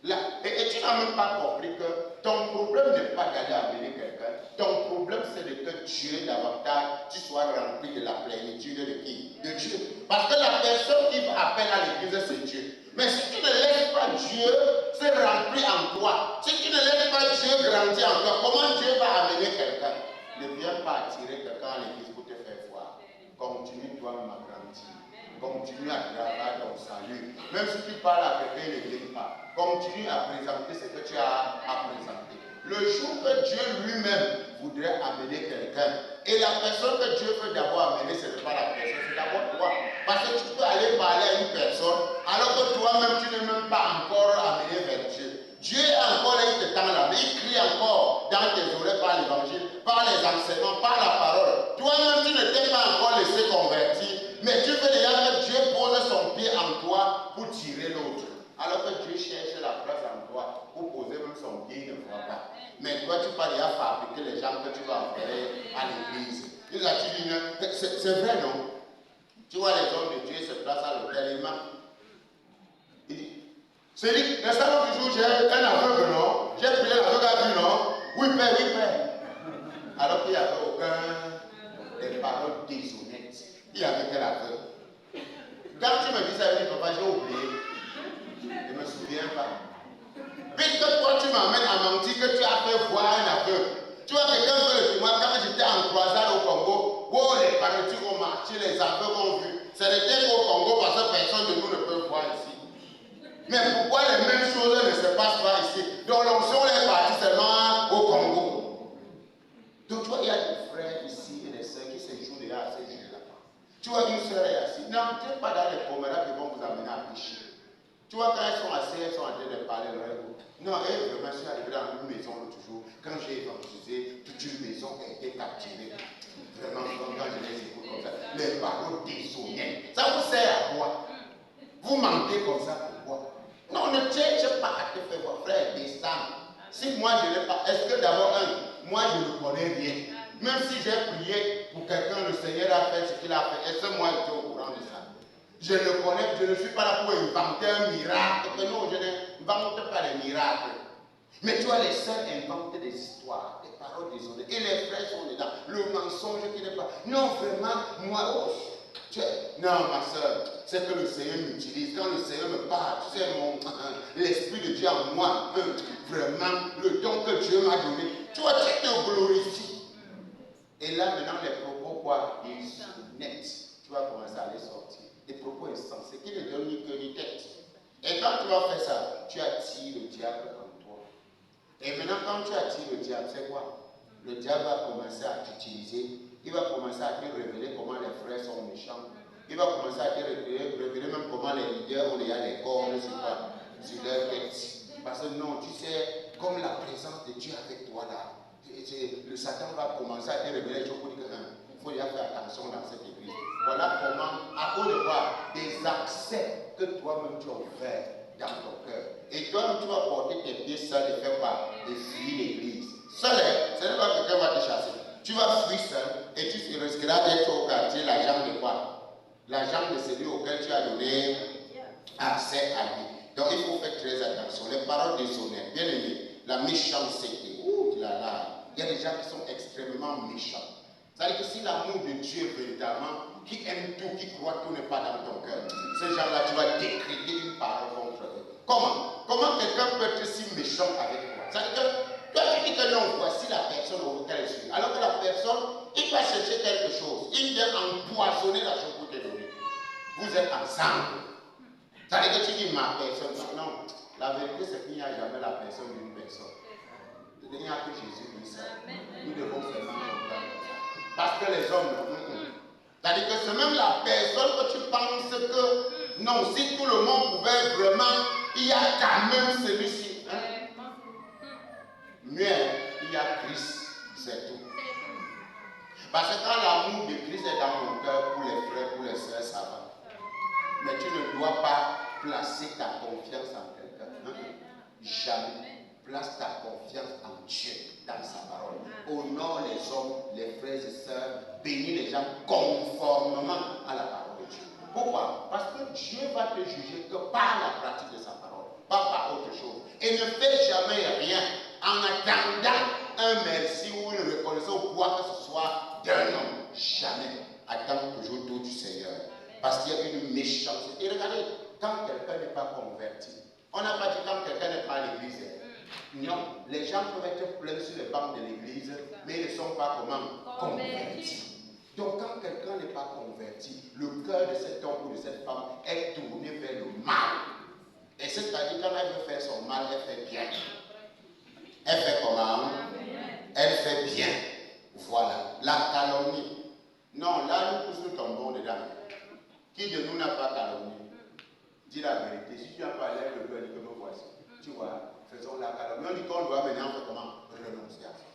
Là, et tu n'as même pas compris que ton problème n'est pas d'aller amener quelqu'un. Ton problème, c'est de que Dieu, davantage, tu sois rempli de la plénitude de qui? De Dieu. Parce que la personne qui appelle à l'église, c'est Dieu. Mais si tu ne laisses pas Dieu se remplir en toi, si tu ne laisses pas Dieu grandir en toi, comment Dieu va amener quelqu'un? Ne viens pas attirer quelqu'un à l'église pour te faire voir. Continue toi-même à grandir. Continue à travailler ton salut. Même si tu parles à quelqu'un, il ne vient pas. Continue à présenter ce que tu as à présenter. Le jour que Dieu lui-même voudrait amener quelqu'un, et la personne que Dieu veut d'abord amener, ce n'est pas la personne, c'est d'abord toi. Parce que tu peux aller parler à une personne, alors que toi-même, tu n'es même pas encore amené vers Dieu. Dieu est encore là, il te tend la main, il crie encore dans tes oreilles par l'évangile, par les enseignements, par la parole. Toi-même, tu ne t'es pas encore laissé convertir, mais tu veux déjà que Dieu pose son pied en toi pour tirer l'autre. Alors que Dieu cherche la place en toi pour poser même son pied, il ne voit pas. Mais toi, tu vas déjà fabriquer les gens que tu vas envoyer à l'église. C'est vrai, non? Tu vois les hommes de Dieu se placent à l'hôtel, il dit, C'est dit, le salon du jour, j'ai un aveugle, non? J'ai prié l'aveugle à vu, non? Oui, père, oui, père. Alors qu'il n'y avait aucun des paroles déshonnêtes. Il y avait quel aveugle? Quand tu me dis ça, je dis, papa, j'ai oublié. Je ne me souviens pas. Puisque toi, tu m'amènes à mentir que tu as fait voir un aveugle. Tu vois, quelqu'un fait le témoin, quand j'étais en croisade au Congo, où les partis ont marché, les aveugles ont vu. Ce n'était qu'au Congo parce que personne de nous ne peut voir ici. Mais pourquoi les mêmes choses ne se passent pas ici? Donc l'onction est partie seulement au Congo. Donc tu vois, il y a des frères ici et des sœurs qui se jouent déjà à ces jeux-là. Tu vois, une sœur est assise. N'entrez pas dans les promenades qui vont vous amener à pécher. Tu vois, quand elles sont assises, elles sont en train de parler de leur ego. Non, vraiment, je suis arrivé dans une maison l'autre jour. Quand j'ai évangélisé, toute une maison a été captivée. Vraiment, quand je les écoute comme ça, les paroles déshonnêtes. Ça vous sert à quoi? Vous mentez comme ça, pourquoi? Non, ne cherche pas à te faire voir, frère, descends. Si moi je n'ai pas, est-ce que d'abord, moi je ne connais rien. Même si j'ai prié pour quelqu'un, le Seigneur a fait ce qu'il a fait. Est-ce que moi j'étais au courant de ça? Je ne connais, je ne suis pas là pour inventer un miracle. Non, je n'invente pas les miracles. Mais tu vois, les sœurs inventent des histoires, des paroles déshonnêtes. Et les frères sont dedans. Le mensonge qui n'est pas. Non, vraiment, moi, oh, non, ma soeur, c'est que le Seigneur m'utilise. Quand le Seigneur me parle, tu sais, l'Esprit de Dieu en moi, vraiment, le don que Dieu m'a donné. Tu vois, tu te glorifies. Et là, maintenant, les propos, quoi, ils sont nets. Tu vas commencer à les sortir. Des propos insensés qui ne donnent ni queue ni tête. Et quand tu vas faire ça, tu attires le diable en toi. Et maintenant, quand tu attires le diable, c'est quoi? Le diable va commencer à t'utiliser. Il va commencer à te révéler comment les frères sont méchants. Il va commencer à te révéler même comment les leaders ont déjà les cornes sur leur tête. Parce que non, tu sais, comme la présence de Dieu avec toi là, le Satan va commencer à te révéler les choses pour dire qu'il faut déjà faire attention dans cette église. Voilà comment, à cause de quoi, des accès que toi-même tu as ouverts dans ton cœur. Et toi-même tu vas porter tes pieds seuls et faire quoi? Et fuir l'église. Seul, ce n'est pas quelqu'un va te chasser. Tu vas fuir seul et tu risqueras d'être au quartier la jambe de quoi? La jambe de celui auquel tu as donné accès à lui. Donc il faut faire très attention. Les paroles déshonnêtes, bien aimé, la méchanceté. Ouh là là. Il y a des gens qui sont extrêmement méchants. C'est-à-dire que si l'amour de Dieu véritablement, qui aime tout, qui croit tout n'est pas dans ton cœur, ces gens-là, tu vas décréter une parole contre eux. Comment quelqu'un peut être si méchant avec toi? C'est-à-dire que toi, tu dis que non, voici la personne auquel je suis. Alors que la personne, il va chercher quelque chose. Il vient empoisonner la chose pour te donner. Vous êtes ensemble. C'est-à-dire que tu dis ma personne. Non, la vérité, c'est qu'il n'y a jamais la personne d'une personne. Il n'y a que Jésus qui ça. Nous devons seulement comprendre. Parce que les hommes, c'est-à-dire que c'est même la personne que tu penses que, non, si tout le monde pouvait vraiment, il y a quand même celui-ci. Mieux, il y a Christ, c'est tout. Parce que quand l'amour de Christ est dans mon cœur, pour les frères, pour les sœurs, ça va. Mais tu ne dois pas placer ta confiance en quelqu'un. Jamais. Place ta confiance en Dieu, dans sa parole. Honore les hommes, les frères et sœurs, bénis les gens conformément à la parole de Dieu. Pourquoi? Parce que Dieu va te juger que par la pratique de sa parole, pas par autre chose. Et ne fais jamais rien en attendant un merci ou une reconnaissance ou quoi que ce soit d'un homme. Jamais. Attends toujours tout du Seigneur. Parce qu'il y a une méchanceté. Et regardez, quand quelqu'un n'est pas converti, on n'a pas dit quand quelqu'un n'est pas à l'église. Non, les gens peuvent être pleins sur les bancs de l'église, mais ils ne sont pas comment? Convertis. Donc quand quelqu'un n'est pas converti, le cœur de cet homme ou de cette femme est tourné vers le mal. Et c'est-à-dire quand elle veut faire son mal, elle fait bien. Elle fait comment? Elle fait bien. Voilà. La calomnie. Non, là nous tous nous tombons dedans. Qui de nous n'a pas calomnie? Dis la vérité. Si tu n'as pas l'air de dire que me voici, tu vois, faisons la calomnie. On dit qu'on doit maintenant faire comment? Renoncer à ça.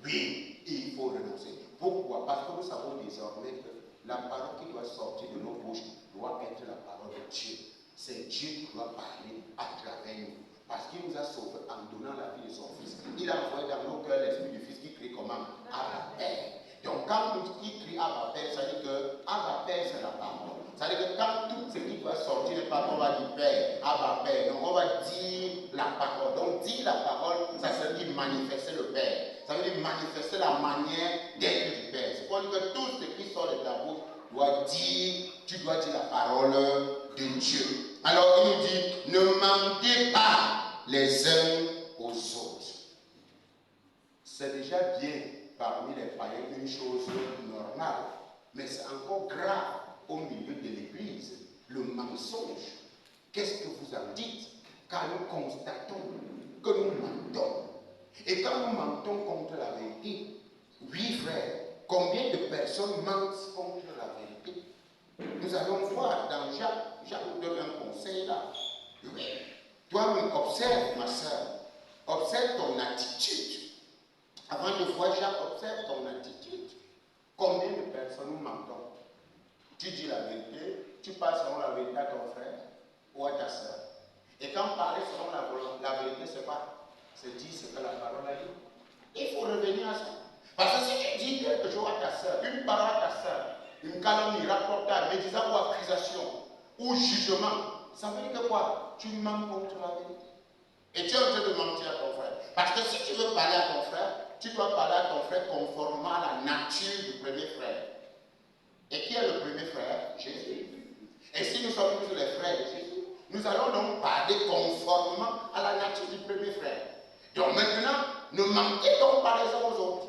Oui, il faut renoncer. Pourquoi? Parce que nous savons désormais que la parole qui doit sortir de nos bouches doit être la parole de Dieu. C'est Dieu qui doit parler à travers nous. Parce qu'il nous a sauvés en donnant la vie de son Fils. Il a envoyé dans nos cœurs l'Esprit du Fils qui crie comment? Abba Père. Donc quand il crie Abba Père, ça veut dire que Abba Père c'est la parole. Ça veut dire que quand tout ce qui doit sortir de demander pardon, on va dire Père, Abba Père. Non, on va dire la parole. Donc dire la parole, ça veut dire manifester le Père. Ça veut dire manifester la manière d'être du Père. C'est pour dire que tout ce qui sort de ta bouche doit dire, tu dois dire la parole de Dieu. Alors il nous dit, ne mentez pas les uns aux autres. C'est déjà bien parmi les païens une chose normale, mais c'est encore grave au milieu de l'Église, le mensonge. Qu'est-ce que vous en dites? Car nous constatons que nous mentons. Et quand nous mentons contre la vérité, oui frère, combien de personnes mentent contre la vérité? Nous allons voir dans Jacques, Jacques nous donne un conseil là. Oui, toi-même observe ma soeur, observe ton attitude. Avant de voir Jacques, observe ton attitude. Combien de personnes nous mentons? Tu dis la vérité, tu parles selon la vérité à ton frère ou à ta soeur. Et quand parler selon la vérité, c'est pas, c'est dire ce que la parole a dit. Il faut revenir à ça. Parce que si tu dis quelque chose à ta soeur, une parole à ta soeur, une calomnie, rapportage, médisant ou accusation, ou jugement, ça veut dire que quoi? Tu mens contre la vérité. Et tu es en train de mentir à ton frère. Parce que si tu veux parler à ton frère, tu dois parler à ton frère conformément à la nature du premier frère. Et qui est le premier frère? Jésus. Et si nous sommes tous les frères de Jésus, nous allons donc parler conformément à la nature du premier frère. Donc maintenant, ne mentez donc pas les uns aux autres.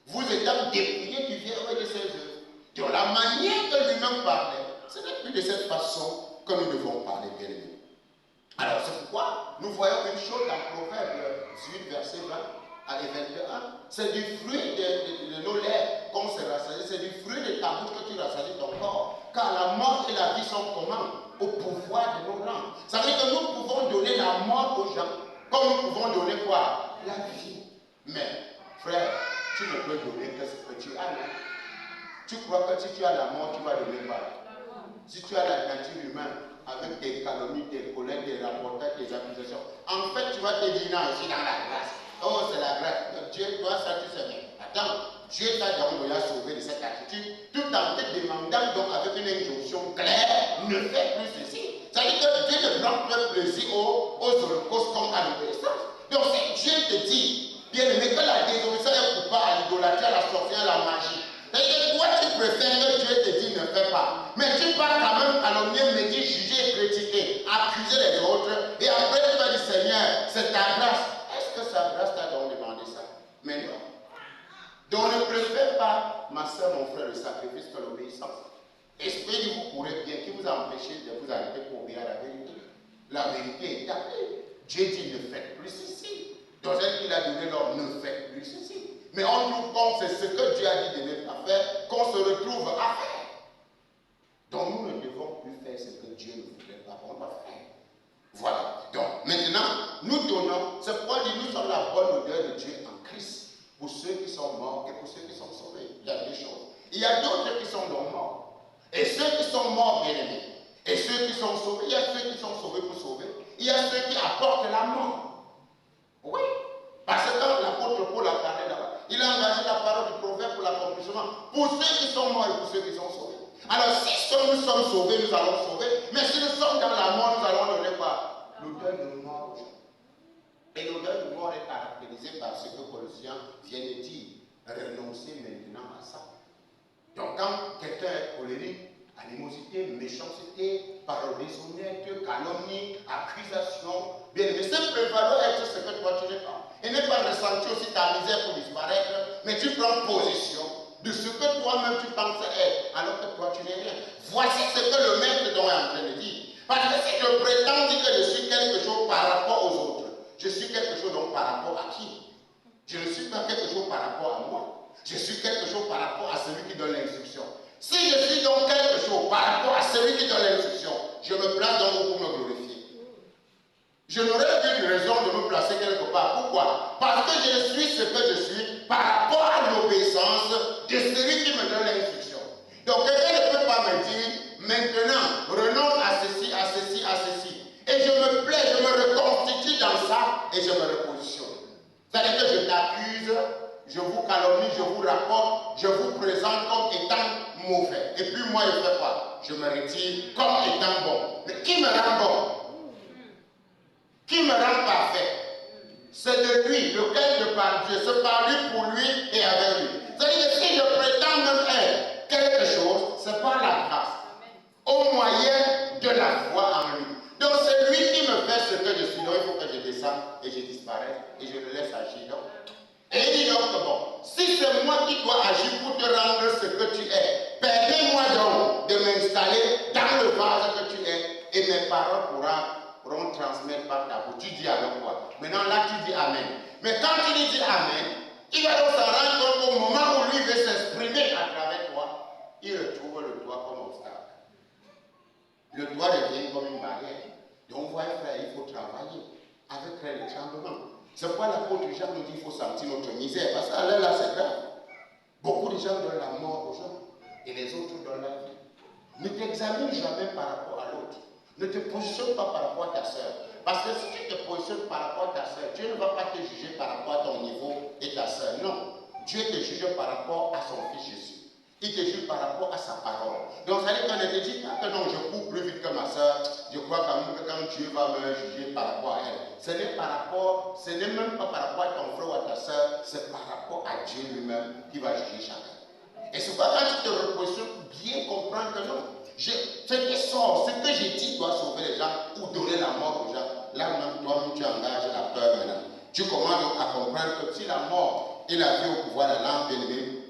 Vous étant dépouillés du vieux et de ses œuvres. Donc la manière que lui-même parlait, ce n'est plus de cette façon que nous devons parler, bien aimés. Alors c'est pourquoi nous voyons une chose dans Proverbe 18, verset 20 et 21. C'est du fruit de nos lèvres qu'on se rassasie, c'est du fruit de ta bouche que tu rassasies ton corps. Car la mort et la vie sont comment? Au pouvoir de nos langues. Ça veut dire que nous pouvons donner la mort aux gens, comme nous pouvons donner quoi? La vie. Mais, frère, tu ne peux donner que ce que tu as, non? Tu crois que si tu as la mort, tu vas donner quoi? Si tu as la nature humaine, avec tes calomnies, tes collègues, tes rapportages, tes accusations, en fait, tu vas te dire, non, je suis dans la grâce. Oh, c'est la grâce. Dieu, toi, ça, tu sais, mais attends, Dieu t'a donc sauvé de cette attitude, tout en te demandant donc avec une injonction claire, ne fais plus ceci. Ça veut dire que Dieu ne prend pas plaisir aux holocaustes comme à l'obéissance. Donc si Dieu te dit, bien aimé, que la désobéissance est coupable à l'idolâtrie, à la sorcière, à la magie, c'est-à-dire que toi tu préfères que Dieu te dise ne fais pas. Mais tu pars quand même calomnier, médire, juger, critiquer, accuser les autres, et après tu vas dire Seigneur, c'est ta grâce. Est-ce que sa grâce t'a donc demandé ça? Mais non. Donc ne préfère pas, ma soeur, mon frère, le sacrifice que l'obéissance. Esprit, vous pourrez bien, qui vous a empêché de vous arrêter pour obéir à la vérité. La vérité est appelée. Dieu dit ne faites plus ceci. Dans un qu'il a donné l'ordre, ne faites plus ceci. Mais on trouve comme c'est ce que Dieu a dit de ne pas faire, qu'on se retrouve à faire. Donc nous ne devons plus faire ce que Dieu ne voulait pas qu'on va faire. Voilà. Donc maintenant, nous donnons, c'est pourquoi nous sommes la bonne odeur de Dieu en Christ. Pour ceux qui sont morts et pour ceux qui sont sauvés. Il y a deux choses. Il y a d'autres qui sont donc morts. Et ceux qui sont morts, bien aimés. Et ceux qui sont sauvés, il y a ceux qui sont sauvés pour sauver. Il y a ceux qui apportent la mort. Oui. Parce que quand l'apôtre Paul a parlé là-bas, il a engagé la parole du prophète pour l'accomplissement. Pour ceux qui sont morts et pour ceux qui sont sauvés. Alors si nous sommes sauvés, nous allons sauver. Mais si nous sommes dans la mort, nous allons donner quoi? L'odeur de mort aux gens. Et l'odeur de mort est caractérisée par ce que Colossiens vient de dire. Renoncez maintenant à ça. Donc quand quelqu'un est colérique, animosité, méchanceté, parole déshonnête, calomnie, accusation, bien aimé, ça peut valoir être ce que toi tu n'es pas. Et ne pas ressentir aussi ta misère pour disparaître, mais tu prends position de ce que toi-même tu penses être, alors que toi tu n'es rien. Voici ce que le maître dont est en train de dire. Parce que si je prétends dire que je suis quelque chose par rapport aux autres, je suis quelque chose donc par rapport à qui? Je ne suis pas quelque chose par rapport à moi. Je suis quelque chose par rapport à celui qui donne l'instruction. Si je suis donc quelque chose par rapport à celui qui donne l'instruction, je me place donc pour me glorifier. Je n'aurais aucune raison de me placer quelque part. Pourquoi? Parce que je suis ce que je suis par rapport à l'obéissance de celui qui me donne l'instruction. Donc quelqu'un ne peut pas me dire, maintenant, renonce à ceci, à ceci, à ceci. Et je me plais, je me reconstitue dans ça et je me repositionne. C'est-à-dire que je t'accuse je vous calomnie, je vous rapporte, je vous présente comme étant mauvais. Et puis moi, je fais quoi? Je me retire comme étant bon. Mais qui me rend bon? Qui me rend parfait? C'est de lui, lequel de par Dieu, c'est par lui, pour lui et avec lui. C'est-à-dire que si je prétends même être quelque chose, c'est par la grâce, au moyen de la foi en lui. Donc c'est lui qui me fait ce que je suis. Donc il faut que je descende et je disparaisse et je le laisse agir. Donc. Et il dit donc, bon, si c'est moi qui dois agir pour te rendre ce que tu es, permets-moi donc de m'installer dans le vase que tu es et mes paroles pourront transmettre par ta bouche. Tu dis avec quoi? Maintenant là tu dis Amen. Mais quand tu dis Amen, il va donc s'en rendre compte qu'au moment où lui veut s'exprimer à travers toi, il retrouve le toit comme obstacle. Le toit devient comme une barrière. Donc, voyez, frère, il faut travailler avec le tremblement. C'est pourquoi l'apôtre Jean nous dit qu'il faut sentir notre misère. Parce qu'à là, c'est grave. Beaucoup de gens donnent la mort aux gens et les autres donnent la vie. Ne t'examine jamais par rapport à l'autre. Ne te positionne pas par rapport à ta soeur. Parce que si tu te positionnes par rapport à ta soeur, Dieu ne va pas te juger par rapport à ton niveau et ta soeur. Non. Dieu te juge par rapport à son fils Jésus. Il te juge par rapport à sa parole. Donc ça veut dire qu'on ne te dit pas que non, je cours plus vite que ma soeur. Je crois quand même que quand Dieu va me juger par rapport à elle. Ce n'est même pas par rapport à ton frère ou à ta soeur, c'est par rapport à Dieu lui-même qui va juger chacun. Et c'est pourquoi quand tu te repositionnes, bien comprendre que non. Ce qui sort, ce que j'ai dit doit sauver les gens ou donner la mort aux gens. Là même, toi-même, tu engages la peur maintenant. Tu commences donc à comprendre que si la mort et la vie au pouvoir de l'âme, bien aimé,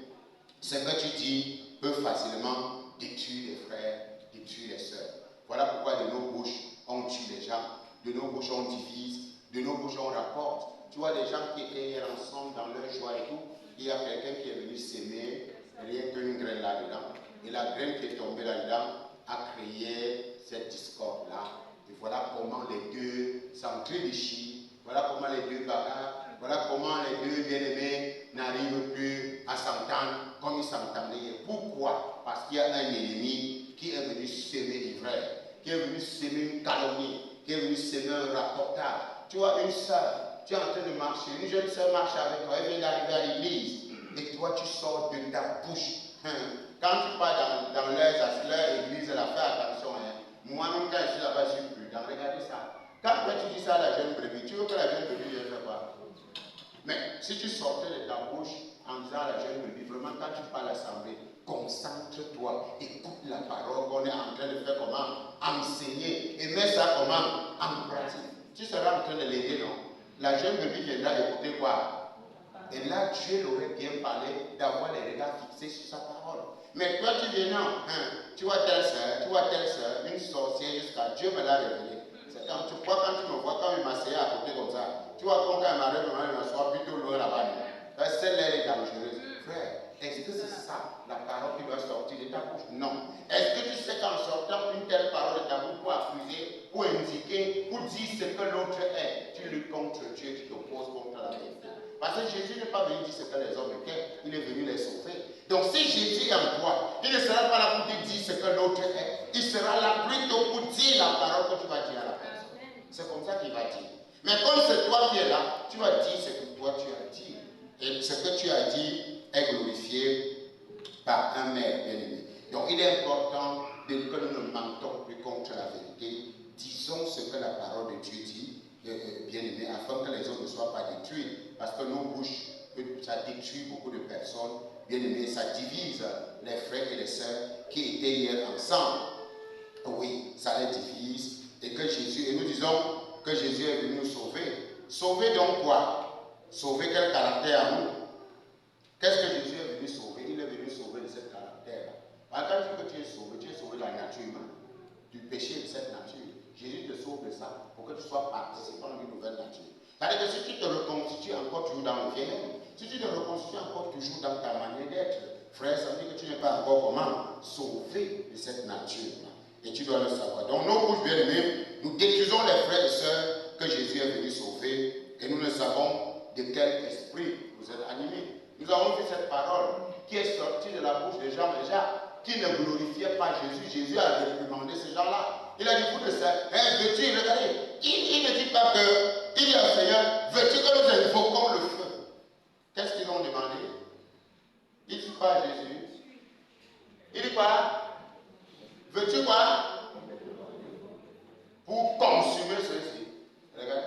ce que tu dis peut facilement détruire les frères, détruire les sœurs. Voilà pourquoi de nos bouches, on tue les gens, de nos bouches, on divise, de nos bouches, on rapporte. Tu vois, des gens qui étaient hier ensemble dans leur joie et tout, il y a quelqu'un qui est venu s'aimer, rien qu'une graine là-dedans. Et la graine qui est tombée là-dedans a créé cette discorde-là. Et voilà comment les deux s'entre-déchirent, voilà comment les deux bagarrent. Voilà comment les deux bien-aimés n'arrivent plus à s'entendre comme ils s'entendaient. Pourquoi? Parce qu'il y a un ennemi qui est venu s'aimer l'ivresse, qui est venu s'aimer une calomnie, qui est venu s'aimer un rapportage. Tu vois, une soeur, tu es en train de marcher, une jeune soeur marche avec toi, elle vient d'arriver à l'église, et toi tu sors de ta bouche. Quand tu pars dans leur église, là, fais attention. Moi-même, quand je suis là-bas, je suis prudent. Regardez ça. Quand toi, tu dis ça à la jeune brebis, tu veux que la jeune brebis ne fasse pas? Mais si tu sortais de ta bouche en disant à la jeune brebis, vraiment quand tu parles à l'assemblée, concentre-toi, écoute la parole qu'on est en train de faire comment enseigner et mets ça comment en pratique. Tu seras en train de l'aider, non? La jeune brebis viendra écouter quoi? Et là, Dieu l'aurait bien parlé d'avoir les regards fixés sur sa parole. Mais toi, tu viens, non, tu vois telle soeur, une sorcière jusqu'à Dieu me l'a révélé. Tu crois quand tu me vois, quand il m'asseyait à côté comme ça, tu vois quand il m'arrive, il m'assoit plutôt loin là-bas. Celle-là est dangereuse. Frère, est-ce que c'est ça la parole qui doit sortir de ta bouche? Non. Est-ce que tu sais qu'en sortant une telle parole de ta bouche pour accuser, pour indiquer, pour dire ce que l'autre est, tu luttes contre Dieu, tu t'opposes contre la vérité? Parce que Jésus n'est pas venu dire ce que les hommes étaient, il est venu les sauver. Donc si Jésus est en toi, il ne sera pas là pour te dire ce que l'autre est, il sera là plutôt pour dire la parole que tu vas dire à la personne. C'est comme ça qu'il va dire. Mais comme c'est toi qui es là, tu vas dire ce que toi tu as dit. Et ce que tu as dit est glorifié par un maître bien-aimé. Donc il est important que nous ne mentons plus contre la vérité. Disons ce que la parole de Dieu dit, bien-aimé, afin que les autres ne soient pas détruits. Parce que nos bouches, ça détruit beaucoup de personnes. Bien-aimé, ça divise les frères et les sœurs qui étaient hier ensemble. Oui, ça les divise. Et que Jésus, et nous disons que Jésus est venu nous sauver. Sauver donc quoi? Sauver quel caractère à nous? Qu'est-ce que Jésus est venu sauver? Il est venu sauver de ce caractère. Quand tu es sauvé de la nature humaine, du péché de cette nature. Jésus te sauve de ça pour que tu sois participant d'une nouvelle nature. C'est-à-dire que si tu te reconstitues encore toujours dans le vieil homme, si tu te reconstitues encore toujours dans ta manière d'être, frère, ça veut dire que tu n'es pas encore comment sauvé de cette nature-là. Et tu dois le savoir. Donc nos bouches bien-aimées, nous détruisons les frères et sœurs que Jésus est venu sauver et nous ne savons de quel esprit vous êtes animés. Nous avons vu cette parole qui est sortie de la bouche de Jean et Jacques, qui ne glorifiait pas Jésus. Jésus a réprimandé ces gens-là. Il a dit, vous de ça, veux-tu, regardez, il ne dit pas que, il dit au Seigneur, veux-tu que nous invoquons le feu? Qu'est-ce qu'ils ont demandé? Il dit quoi à Jésus? Il dit quoi? Veux-tu quoi? Pour consumer ceci. Regarde.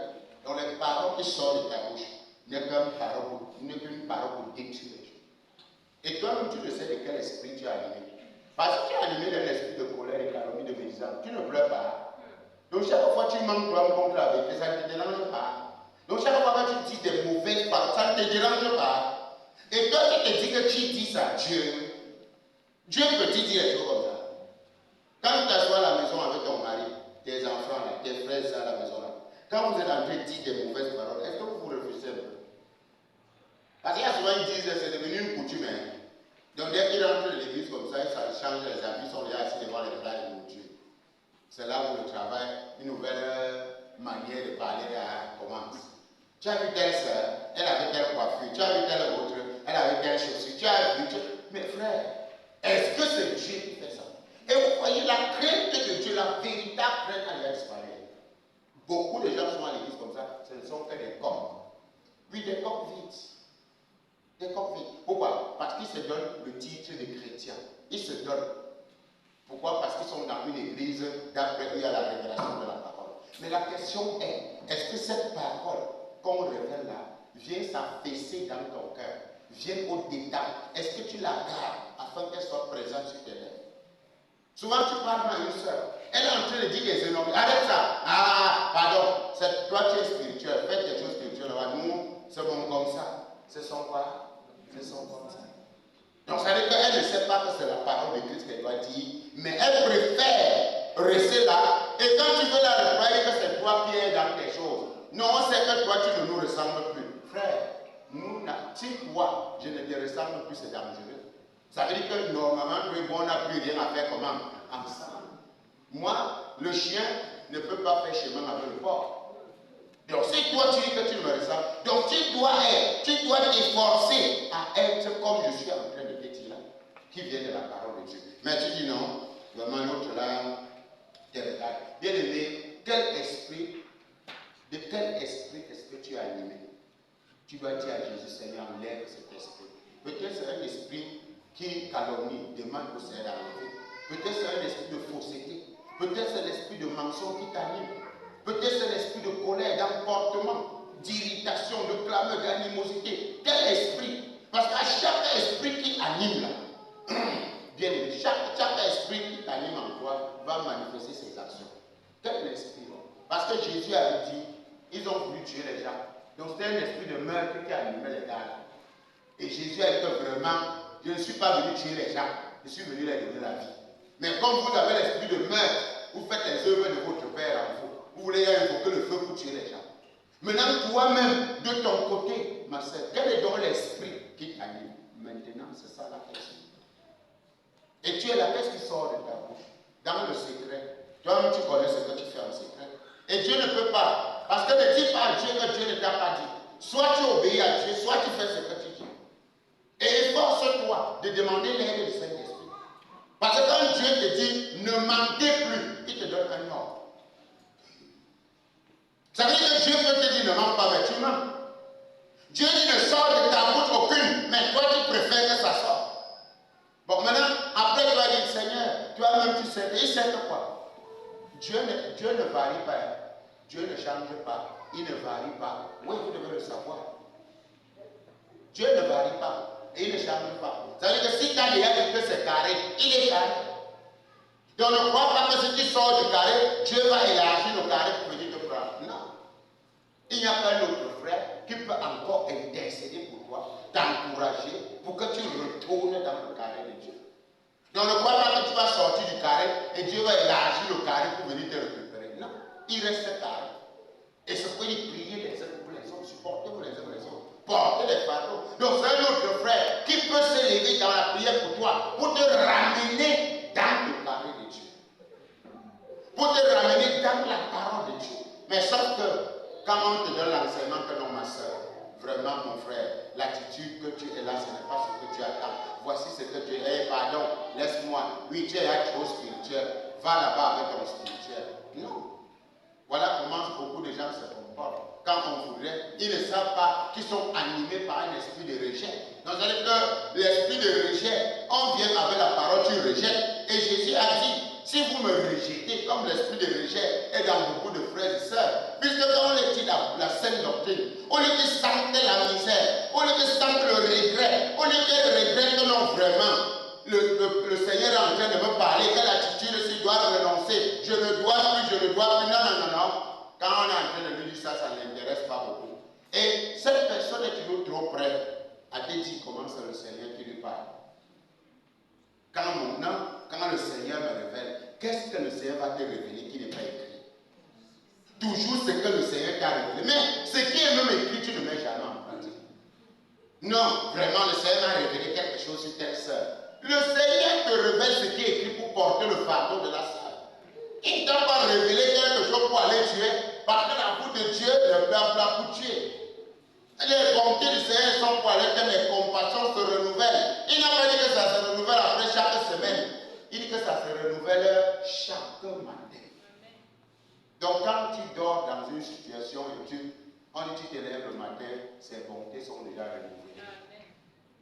Donc les paroles qui sortent de ta bouche n'est qu'une parole pour détruire les gens. Et toi-même, tu ne sais de quel esprit tu as animé. Parce que tu es animé d'un esprit de colère, de calomnie, de médisance. Tu ne pleures pas. Donc chaque fois que tu manques toi contre la vérité, ça ne te dérange pas. Donc chaque fois que tu dis des mauvaises paroles, ça ne te dérange pas. Et toi, tu te dis que tu dis ça à Dieu. Dieu peut te dire des choses comme ça. Quand tu t'assois à la maison avec ton mari, tes enfants, là, tes frères à la maison, là, quand vous êtes en train de dire des mauvaises paroles, est-ce que vous vous refusez un peu? Parce qu'il y a souvent ils disent que c'est devenu une coutume. Hein. Donc dès qu'ils rentrent de l'église comme ça, ils changent les habits, ils sont déjà assis devant les plats de Dieu. C'est là où le travail, une nouvelle manière de parler commence. Tu as vu telle soeur, elle avait telle coiffure, tu as vu telle autre, elle avait telle chaussure, tu as vu, mais frère, est-ce que c'est Dieu qui fait ça? Et vous voyez la crainte de Dieu, la véritable crainte à disparaître. Beaucoup de gens sont à l'église comme ça, ce ne sont que des corps. Puis des corps vides. Des corps vides. Pourquoi? Parce qu'ils se donnent le titre de chrétien. Ils se donnent. Pourquoi? Parce qu'ils sont dans une église d'après où il y a la révélation de la parole. Mais la question est-ce que cette parole qu'on révèle là vient s'affaisser dans ton cœur, vient au détail? Est-ce que tu la gardes afin qu'elle soit présente sur tes lèvres? Souvent tu parles à une soeur, elle est en train de dire des énormes. Arrête ça! Ah, pardon, toi tu es spirituel, fais des choses spirituelles. Nous, c'est bon comme ça. C'est son quoi? C'est son comme ça. Donc ça veut dire qu'elle ne sait pas que c'est la parole de Christ qu'elle doit dire, mais elle préfère rester là. Et quand tu veux la reprocher que c'est toi qui es dans tes choses, non, c'est que toi tu ne nous ressembles plus. Frère, si toi je ne te ressemble plus, c'est dangereux. Ça veut dire que normalement, on n'a plus rien à faire comment? Ensemble. Moi, le chien ne peut pas faire chemin avec le porc. Donc si toi tu dis que tu me ressembles, donc tu dois t'efforcer à être comme je suis en train de te dire là, qui vient de la parole de Dieu. Mais tu dis non, vraiment l'autre là, te regarde. Bien aimé, de quel esprit est-ce que tu as animé? Tu dois dire à Jésus, Seigneur, enlève cet esprit. Peut-être c'est un esprit qui calomnie, demande pour s'être enlevé. Peut-être c'est un esprit de fausseté. Peut-être c'est l'esprit de mensonge qui t'anime. Peut-être c'est l'esprit de colère, d'emportement, d'irritation, de clameur, d'animosité. Quel esprit? Parce qu'à chaque esprit qui anime là, bien aimé, chaque esprit qui t'anime en toi va manifester ses actions. Quel esprit? Parce que Jésus avait dit, ils ont voulu tuer les gens. Donc c'était un esprit de meurtre qui animait les gars. Et Jésus a dit que vraiment, je ne suis pas venu tuer les gens, je suis venu leur donner la vie. Mais comme vous avez l'esprit de meurtre, vous faites les œuvres de votre Père en vous. Vous voulez invoquer le feu pour tuer les gens. Maintenant, toi-même, de ton côté, ma soeur, quel est donc l'esprit qui t'anime? Maintenant, c'est ça la question. Et tu es là, qu'est-ce qui sort de ta bouche? Dans le secret. Toi-même, tu connais ce que tu fais en secret. Et Dieu ne peut pas. Parce que ne dis pas à Dieu que Dieu ne t'a pas dit. Soit tu obéis à Dieu, soit tu fais ce que tu dis. Et efforce-toi de demander l'aide du Saint-Esprit. Parce que quand Dieu te dit ne mentez plus, il te donne un ordre. Ça veut dire que Dieu peut te dire ne mens pas, mais tu mens. Dieu dit ne sort de ta bouche aucune, mais toi tu préfères que ça sorte. Bon, maintenant, après tu vas dire Seigneur, toi-même tu sais, il sait que quoi? Dieu ne varie pas. Dieu ne change pas. Il ne varie pas. Oui, vous devez le savoir. Dieu ne varie pas. Et il ne change pas. Ça veut dire que si tu as déjà dit que c'est carré, il est carré. Donc ne crois pas que si tu sors du carré, Dieu va élargir le carré pour venir te prendre. Non. Il n'y a qu'un autre frère qui peut encore intercéder pour toi, t'encourager pour que tu retournes dans le carré de Dieu. Donc ne crois pas que tu vas sortir du carré et Dieu va élargir le carré pour venir te récupérer. Non. Il reste carré. Et c'est pour y prier les uns pour les autres, supporter pour les uns pour les autres, porter les fardeaux. Donc c'est un autre frère qui peut se lever dans la prière pour toi, pour te ramener dans le carré de Dieu. Pour te ramener dans la parole de Dieu. Mais sauf que quand on te donne l'enseignement que non, ma soeur, vraiment mon frère, l'attitude que tu es là, ce n'est pas ce que tu attends. Voici ce que tu es. Pardon, laisse-moi. Oui, tu es là trop spirituel. Va là-bas avec ton spirituel. Non. Voilà comment beaucoup de gens se comportent. Quand on voudrait, ils ne savent pas qu'ils sont animés par un esprit de rejet. Donc, c'est-à-dire que l'esprit de rejet, on vient avec la parole, tu rejettes. Et Jésus a dit, si vous me rejetez, comme l'esprit de rejet est dans beaucoup de frères et sœurs, puisque quand on est dit la sainte doctrine, au lieu de sentir la misère, au lieu de sentir le regret, au lieu de regret que non vraiment, le Seigneur est en train de me parler, quelle attitude s'il doit renoncer, je ne dois plus, non. Quand on est en train de lui dire ça, ça ne l'intéresse pas beaucoup. Et cette personne est toujours trop prête à te dire comment c'est le Seigneur qui lui parle. Quand le Seigneur me révèle, qu'est-ce que le Seigneur va te révéler qui n'est pas écrit? Toujours ce que le Seigneur t'a révélé. Mais ce qui est même écrit, tu ne mets jamais en pratique. Non, vraiment, le Seigneur m'a révélé quelque chose sur telle sœur. Le Seigneur te révèle ce qui est écrit pour porter le fardeau de la sœur. Il ne t'a pas révélé quelque chose pour aller tuer, parce que la bouche de Dieu ne perd pas pour tuer. Les bontés du Seigneur sont pour aller que les compassions se renouvellent. Il n'a pas dit que ça se renouvelle après chaque semaine. Il dit que ça se renouvelle chaque matin. Donc quand tu dors dans une situation et on dit tu te lèves le matin, ces bontés sont déjà renouvelées.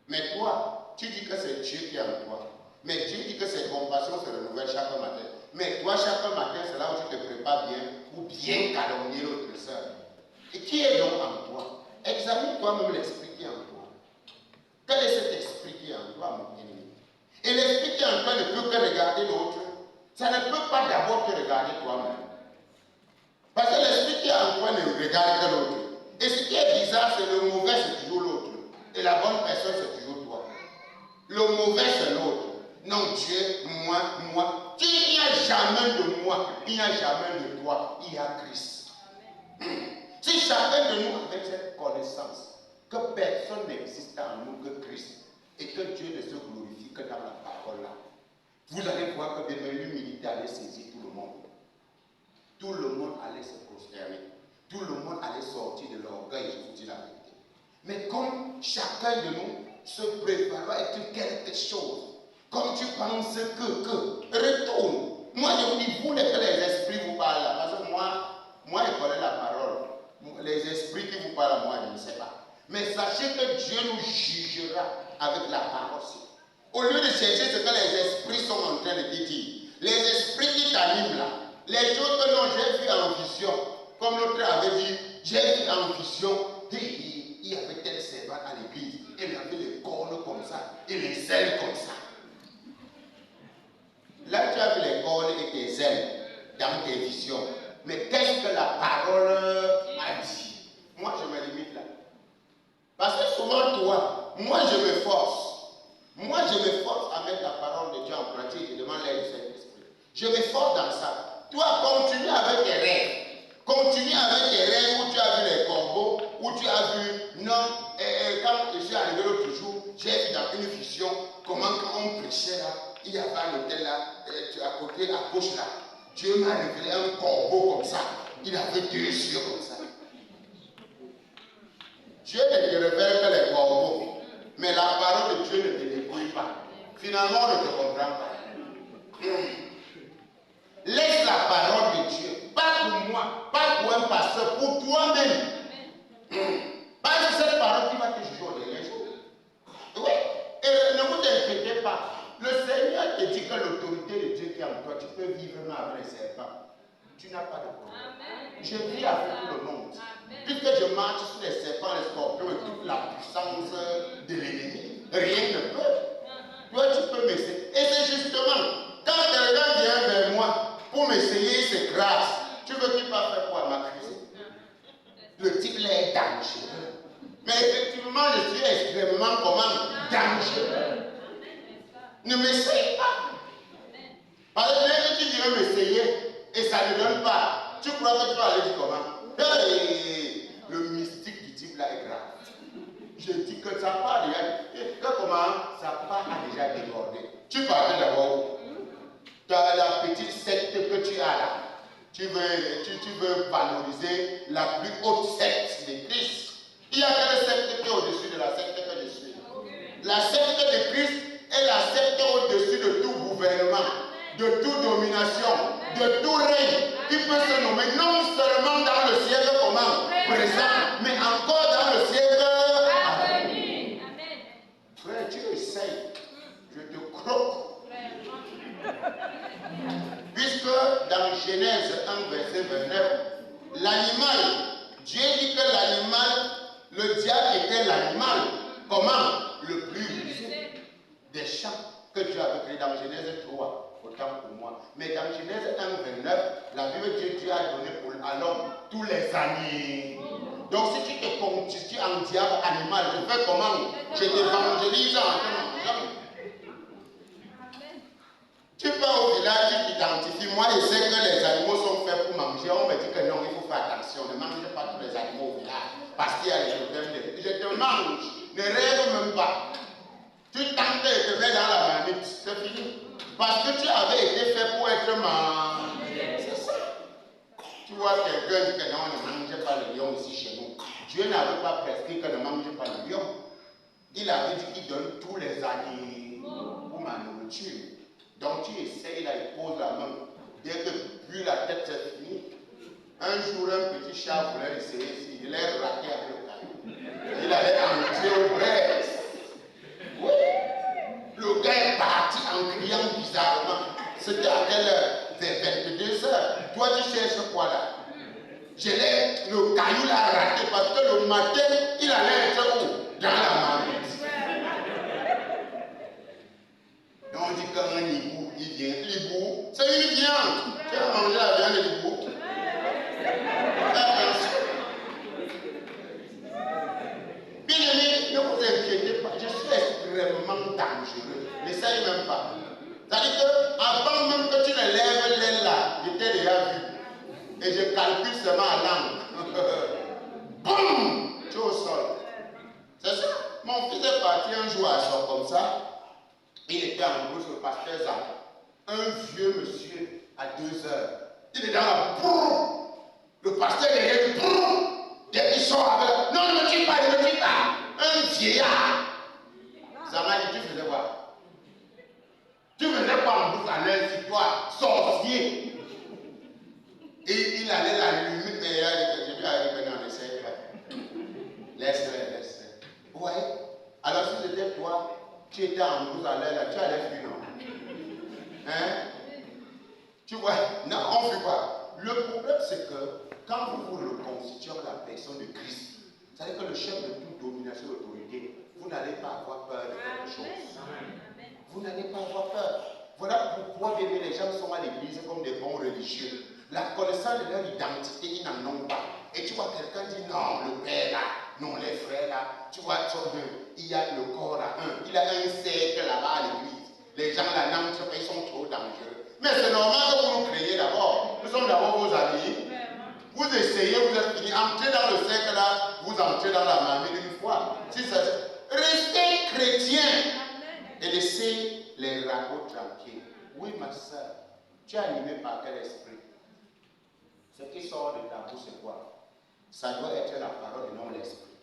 Mais toi, tu dis que c'est Dieu qui est en toi. Mais Dieu dit que ses compassions se renouvellent chaque matin. Mais toi, chaque matin, c'est là où tu te prépares bien pour bien calomnier l'autre sœur. Et qui est donc en toi? Examine toi-même l'esprit qui est en toi. Quel est cet esprit qui est en toi, mon bien-aimé? Et l'esprit qui est en toi ne peut que regarder l'autre. Ça ne peut pas d'abord te regarder toi-même. Parce que l'esprit qui est en toi ne regarde que l'autre. Et ce qui est bizarre, c'est le mauvais, c'est toujours l'autre. Et la bonne personne, c'est toujours toi. Le mauvais, c'est l'autre. Non, Dieu, moi. Il n'y a jamais de moi, il n'y a jamais de toi, il y a Christ. Si chacun de nous avait cette connaissance que personne n'existe en nous que Christ et que Dieu ne se glorifie que dans la parole là, vous allez voir que l'humilité allait saisir tout le monde. Tout le monde allait se prosterner. Tout le monde allait sortir de l'orgueil, je vous dis la vérité. Mais comme chacun de nous se prépare à être quelque chose, comme tu penses que retourne. Moi, je vous dis, vous, que les esprits vous parlent là, parce que moi, je connais la parole. Les esprits qui vous parlent, moi, je ne sais pas. Mais sachez que Dieu nous jugera avec la parole. Au lieu de chercher ce que les esprits sont en train de dire, les esprits qui t'animent là, les choses que non, j'ai vu en vision, comme l'autre avait dit, j'ai vu en vision, il y avait tel servant à l'église, il avait les cornes comme ça, et les ailes comme ça. Là, tu as vu les cornes et tes ailes dans tes visions. Mais qu'est-ce que la parole a dit? Moi, je me limite là. Parce que souvent, toi, moi, je me force. Moi, je me force à mettre la parole de Dieu en pratique. Je demande l'aide du Saint-Esprit. Je me force dans ça. Toi, continue avec tes rêves. Continue avec tes rêves où tu as vu les corbeaux, où tu as vu, non, quand je suis arrivé l'autre jour, j'ai vu dans une vision comment quand on prêchait là, il y avait un hôtel là, à côté, à gauche là. Dieu m'a révélé un corbeau comme ça. Il avait deux yeux comme ça. Dieu ne te révèle que les corbeaux. Mais la parole de Dieu ne te débrouille pas. Finalement, on ne te comprend pas. Laisse la parole de Dieu. Pas pour moi, pas pour un pasteur, pour toi-même. Parce que cette parole qui va te juger au dernier jour. Oui. Et ne vous inquiétez pas. Le Seigneur te dit que l'autorité de Dieu qui est en toi, tu peux vivre même avec les serpents. Tu n'as pas de problème. Amen. Je vis avec tout le monde. Puisque je marche sur les serpents, les scorpions et toute la puissance de l'ennemi, rien ne peut. Toi, tu peux m'essayer. Et c'est justement, quand quelqu'un vient vers moi pour m'essayer ses grâces, tu veux qu'il va faire quoi? M'accuser? Le type là est dangereux. Mais effectivement, je suis extrêmement comment? Dangereux. Ne m'essaye pas. Parce que tu dirais m'essayer et ça ne donne pas. Tu crois que tu vas aller dire comment? Hey, le mystique du type là est grave. Je dis que ça part déjà. Comment? Ça part a déjà débordé. Tu parles d'abord. Tu as la petite secte que tu as là. Tu veux valoriser la plus haute secte de Christ. Il y a quelle secte qui est au-dessus de la secte que je suis? La secte de Christ est la secte au-dessus de tout gouvernement, de toute domination, de tout règne, qui peut se nommer non seulement dans le siècle présent, mais encore dans le siècle à venir. Frère, tu essayes, je te croque. Puisque dans Genèse 1, verset 29, l'animal, Dieu dit que l'animal, le diable était l'animal. Comment? Le plus rusé des champs que Dieu avait créé dans Genèse 3, autant pour moi. Mais dans Genèse 1, 29, la Bible dit que Dieu a donné à l'homme tous les animaux. Donc si tu te constitues en diable animal, je fais comment? Je t'évangélise en te mangeant. Tu pars au village, tu t'identifies. Moi, je sais que les animaux sont faits pour manger. On me dit que non, il faut faire attention. Ne mange pas tous les animaux au village. Parce qu'il y a les problèmes. Je te mange. Ne rêve même pas. Tu tentes de te mettre dans la marmite. C'est fini. Parce que tu avais été fait pour être mangé. C'est ça. Tu vois quelqu'un dit que non, on ne mange pas le lion ici chez nous. Dieu n'avait pas prescrit que ne mange pas le lion. Il avait dit qu'il donne tous les animaux pour ma nourriture. Donc tu essayes là, il pose la main. Dès que puis la tête c'est fini. Un jour, un petit chat voulait essayer ici. Il est raté avec le caillou. Il allait entrer au bref. Oui. Le gars est parti en criant bizarrement. C'était à quelle heure? Vers 22 heures. Toi, tu cherches quoi là? Le caillou l'a raté parce que le matin, il allait être où? Dans la marmite. Donc on dit qu'un hibou, il vient. L'hibou, c'est une viande. Tu as mangé la viande de l'hibou? Attention. Bien aimé, ne vous inquiétez pas. Je suis extrêmement dangereux. N'essaye même pas. C'est-à-dire qu'avant même que tu ne lèves l'aile là, je t'ai déjà vu. Et je calcule seulement à langue. Boum! Tu es au sol. C'est ça. Mon fils est parti un jour à sort comme ça. Il était en brousse, le pasteur Zach. Un vieux monsieur à 2 heures. Il est dans la boum. Le pasteur est là. Dès qu'il sort avec. Non, ne me tue pas, ne me tue pas. Un vieillard. Ça m'a dit, tu faisais quoi? Tu faisais quoi en brousse à l'aise sur toi, sorcier? Et il allait l'allumer, mais il a dit que je lui ai dit, non, essaye pas. Laisse-le. Ouais. Alors si c'était toi, tu étais en brousse à l'aise, là, tu allais fuir, non? Hein? Tu vois? Non, on ne fuit pas. Le problème, c'est que quand vous vous reconstituez en la personne de Christ, c'est-à-dire que le chef de toute domination et autorité, vous n'allez pas avoir peur de quelque chose. Vous n'allez pas avoir peur. Voilà pourquoi bien, les gens sont à l'église comme des bons religieux. La connaissance de leur identité, ils n'en ont pas. Et tu vois, quelqu'un dit non, le père là, non, les frères là, tu vois, il y a le corps là, il a un cercle là-bas à l'église. Les gens là n'entrent pas, ils sont trop dangereux. Mais c'est normal que vous nous créez d'abord. Nous sommes d'abord vos amis. Vous essayez, vous êtes fini. Entrez dans le cercle là, vous entrez dans la marmite une fois. Si ça, restez chrétiens et laissez les ragots tranquilles. Oui, ma soeur, tu es animé par quel esprit? Ce qui sort de ta bouche, c'est quoi? Ça doit être la parole et non l'esprit.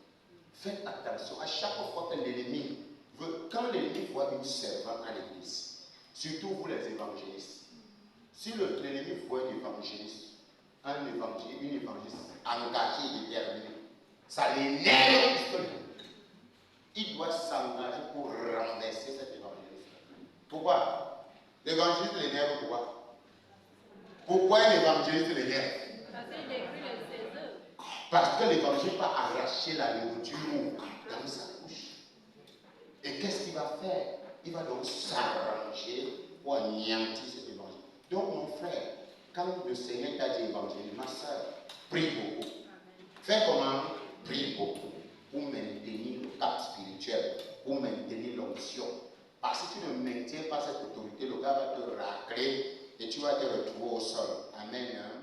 Faites attention. À chaque fois que l'ennemi veut, quand l'ennemi voit une servante à l'église, surtout vous les évangélistes, si l'ennemi voit un évangéliste, une évangéliste engagée et déterminée, ça l'énerve. Il doit s'engager pour renverser cet évangéliste. Pourquoi? L'évangéliste l'énerve pourquoi? Pourquoi un évangéliste l'énerve? Parce que l'évangile va arracher la nourriture dans sa bouche. Et qu'est-ce qu'il va faire? Il va donc s'arranger pour anéantir cet évangile. Donc mon frère, quand le Seigneur t'a dit évangile, ma soeur, prie beaucoup. Fais comment? Prie beaucoup. Pour maintenir le cap spirituel, pour maintenir l'onction. Parce que si tu ne maintiens pas cette autorité, le gars va te racler et tu vas te retrouver au sol. Amen. Hein?